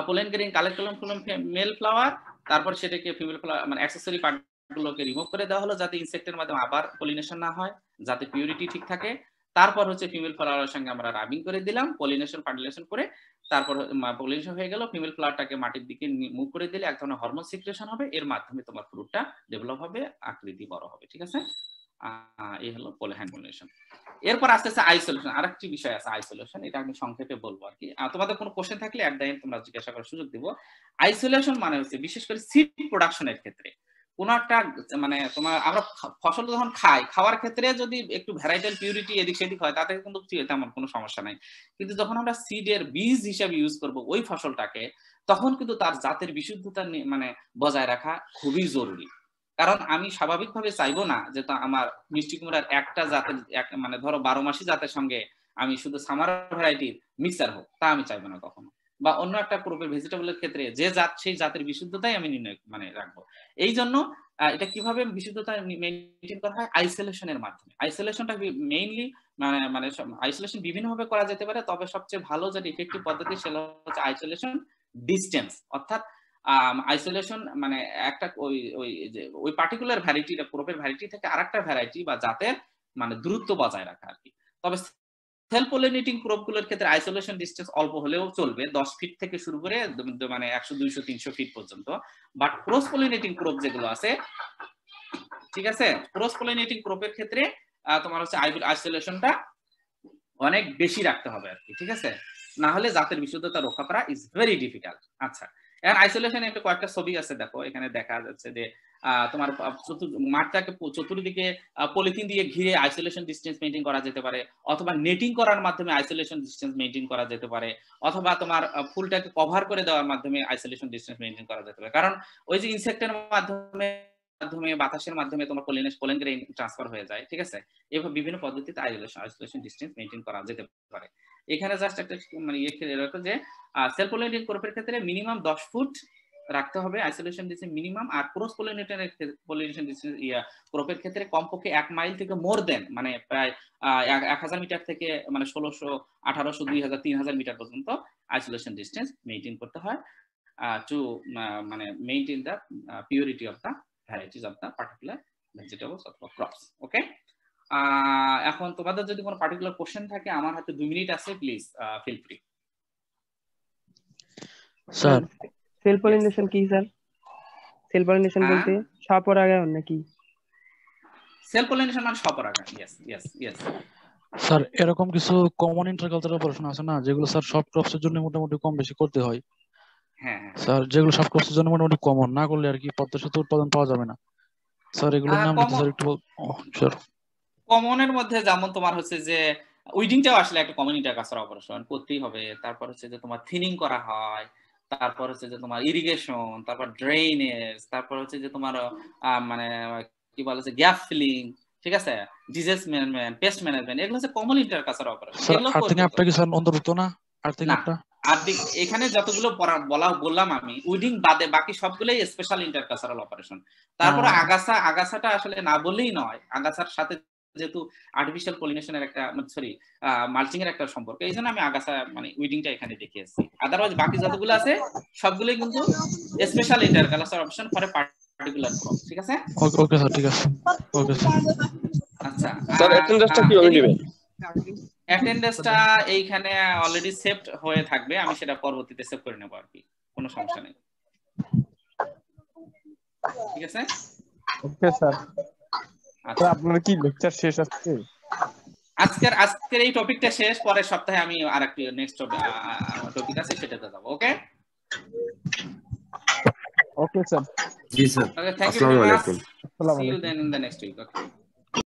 Speaker 1: পোলেন গ্রেন কালেক্ট করলাম মেল ফ্লাওয়ার, তারপর সেটাকে ফিমেল ফ্লাওয়ার মানে অ্যাক্সেসরি পার্টগুলোকে রিমুভ করে দেওয়া হলো, যাতে ইনসেক্টের মাধ্যমে আবার পলিনেশন না হয়, যাতে পিউরিটি ঠিক থাকে। তারপর হচ্ছে ফিমেল ফ্লাওয়ারের সঙ্গে আমরা রাবিং করে দিলাম, পলিনেশন ফার্টিলাইজেশন করে, তারপর পলিনেশন হয়ে গেল। ফিমেল ফ্লাওয়ারটাকে মাটির দিকে মুভ করে দিলে এক ধরনের হরমোন সিক্রেশন হবে, এর মাধ্যমে তোমার ফ্রুটটা ডেভেলপ হবে, আকৃতি বড় হবে। ঠিক আছে, এই হলো হ্যান্ড পলিনেশন। এরপর আস্তে আস্তে আইসোলেশন, আরেকটি বিষয় আছে আইসোলেশন, এটা আমি সংক্ষেপে বলবো আর কি। তোমাদের কোনো কোশ্চেন থাকলে এট দ্য এন্ড তোমরা জিজ্ঞাসা করার সুযোগ দিব। আইসোলেশন মানে হচ্ছে বিশেষ করে সিড প্রোডাকশনের ক্ষেত্রে কোন একটা মানে তোমার আমরা ফসল যখন খাই, খাওয়ার ক্ষেত্রে যদি একটু ভ্যারাইটাল পিউরিটি এদিক সেদিক হয় তাতে কিন্তু তেমন কোনো সমস্যা নাই, কিন্তু যখন আমরা সিডের বীজ হিসেবে ইউজ করব ওই ফসলটাকে, তখন কিন্তু তার জাতের বিশুদ্ধতা মানে বজায় রাখা খুবই জরুরি। কারণ আমি স্বাভাবিকভাবে চাইবো না যে আমার মিষ্টি কুমড়ার একটা জাতের মানে ধরো 12 মাসি জাতের সঙ্গে আমি শুধু সামার ভ্যারাইটির মিক্সার হোক, তা আমি চাইবো না কখনো। বা অন্য একটা ক্রপের ভেজিটেবলের ক্ষেত্রে যে জাত, সেই জাতের বিশুদ্ধতাই আমি নির্ণয় মানে রাখবো। এই জন্য এটা কিভাবে বিশুদ্ধতা মেনটেন করা হয়? আইসোলেশনের মাধ্যমে। আইসোলেশনটা মেইনলি মানে আইসোলেশন বিভিন্ন ভাবে করা যেতে পারে, তবে সবচেয়ে ভালো যেটা ইফেক্টিভ পদ্ধতি সেটা হচ্ছে আইসোলেশন ডিস্টেন্স। অর্থাৎ আইসোলেশন মানে একটা ওই পার্টিকুলার ভ্যারাইটিটা ক্রপের ভ্যারাইটি থেকে আরেকটা ভ্যারাইটি বা জাতের মানে দূরত্ব বজায় রাখা আর কি। তবে সেলফ পলিনেটিং ক্রপগুলোর ক্ষেত্রে আইসোলেশন ডিসটেন্স অল্প হলেও চলবে, 10 ফিট থেকে শুরু করে মানে 100, 200, 300 ফিট পর্যন্ত। বাট ক্রস পলিনেটিং ক্রপ যেগুলো আছে, ঠিক আছে, ক্রস পলিনেটিং ক্রপের ক্ষেত্রে তোমার হচ্ছে আইসোলেশনটা অনেক বেশি রাখতে হবে আর কি। ঠিক আছে, না হলে জাতের বিশুদ্ধতা রক্ষা করা ইজ ভেরি ডিফিকাল্ট। আচ্ছা, এখন আইসোলেশনে একটা কয়েকটা ছবি আছে, দেখো এখানে দেখা যাচ্ছে যে তোমার মাঠটাকে চতুর্দিকে পলিথিন দিয়ে ঘিরে আইসোলেশন ডিস্টেন্স মেইনটেইন করা যেতে পারে, অথবা নেটিং করার মাধ্যমে আইসোলেশন ডিস্টেন্স মেইনটেইন করা যেতে পারে, অথবা তোমার ফুলটাকে কভার করে দেওয়ার মাধ্যমে আইসোলেশন ডিস্টেন্স মেইনটেইন করা যেতে পারে। কারণ ওই যে ইনসেক্টের মাধ্যমে বাতাসের মাধ্যমে তোমার পোলেন গ্রেইন ট্রান্সফার হয়ে যায়। ঠিক আছে, এভাবে বিভিন্ন পদ্ধতিতে আইসোলেশন ডিস্টেন্স মেইনটেইন করা যেতে পারে। এখানে জাস্ট একটা মানে যে সেলফ পলিনেটিং ক্রপের ক্ষেত্রে মিনিমাম 10 ফুট রাখতে হবে আইসোলেশন ডিস্টেন্স মিনিমাম, আর ক্রস পলিনেশন ডিস্টেন্স ক্রপের ক্ষেত্রে কমপক্ষে 1 মাইল থেকে মোর দেন মানে প্রায় 1000 মিটার থেকে মানে 1600, 1800, 2000, 3000 মিটার পর্যন্ত আইসোলেশন ডিস্টেন্স মেইনটেইন করতে হয় টু মানে maintain the purity of the varieties of the particular vegetables অথবা ক্রপস। ওকে, এখন তোমাদের যদি কোনো পার্টিকুলার কোশ্চেন থাকে, আমার হাতে 2 মিনিট আছে, please feel free.
Speaker 4: Sir
Speaker 7: self pollination কি স্যার? সেলফ পলিনেশন বলতে স্বপরাগায়ন নাকি?
Speaker 1: সেলফ পলিনেশন মানে স্বপরাগায়ন। ইয়েস।
Speaker 4: স্যার এরকম কিছু কমন ইন্টারকালচারাল অপারেশন আছে না, যেগুলো স্যার সব ক্রপসের জন্য মোটামুটি কম বেশি করতে হয়?
Speaker 1: হ্যাঁ
Speaker 4: স্যার, যেগুলো সব ক্রপসের জন্য মোটামুটি কমন, না করলে আর কি পদ্মের সাথে উৎপাদন পাওয়া যাবে না স্যার, এগুলোর নাম কি স্যার একটু? স্যার
Speaker 1: কমনের মধ্যে যেমন তোমার হচ্ছে যে উইডিংটাও আসলে একটা কমন ইন্টারকালচারাল অপারেশন করতেই হবে। তারপর হচ্ছে যে তোমার থিনিং করা হয়, তারপর হচ্ছে যে তোমার ইরিগেশন, তারপর ড্রেনেজ, তারপর হচ্ছে যে তোমার মানে কি বলে যে গ্যাপ ফিলিং, ঠিক আছে, ডিজিজ ম্যানেজমেন্ট, পেস্ট ম্যানেজমেন্ট, এগুলো হচ্ছে কমন ইন্টারকালচারাল অপারেশন। এগুলো করতে
Speaker 4: আপনি কি স্যার অন্তর্ভুক্ত না?
Speaker 1: আর এখানে যতগুলো বললাম আমি, উইডিং বাদে বাকি সবগুলোই স্পেশাল ইন্টারকালচারাল অপারেশন। তারপরে আগাছাটা আসলে না বললেই নয়, আগাছার সাথে যেহেতু আর্টিফিশিয়াল পলিনেশনের একটা সরি মালচিং এর একটা সম্পর্ক, এই জন্য আমি আগাছা মানে উইডিংটা এখানে দেখিয়েছি। আদারওয়াইজ বাকি যতগুলো আছে সবগুলোই কিন্তু special intercultural option for particular crop. ঠিক আছে?
Speaker 4: ওকে স্যার, ঠিক আছে। Okay sir.
Speaker 1: আচ্ছা
Speaker 2: স্যার অ্যাটেন্ডেন্সটা কিভাবে নেবেন?
Speaker 1: অ্যাটেন্ডেন্সটা এইখানে অলরেডি সেভড হয়ে থাকবে, আমি সেটা পরবর্তীতে সেভ করে নেব আর কি, কোনো সমস্যা নেই। ঠিক আছে?
Speaker 10: Okay sir.
Speaker 1: আচ্ছা
Speaker 10: আপনার কি লেকচার শেষ আছে?
Speaker 1: আজকের এই টপিকটা শেষ, পরের সপ্তাহে আমি আরেকটি নেক্সট টপিক আছে সেটাতে যাব। Okay
Speaker 10: okay sir.
Speaker 5: জি স্যার।
Speaker 1: Okay, thank you
Speaker 5: আসসালামু
Speaker 1: very much.
Speaker 5: আলাইকুম।
Speaker 1: See you then in the next week. Okay.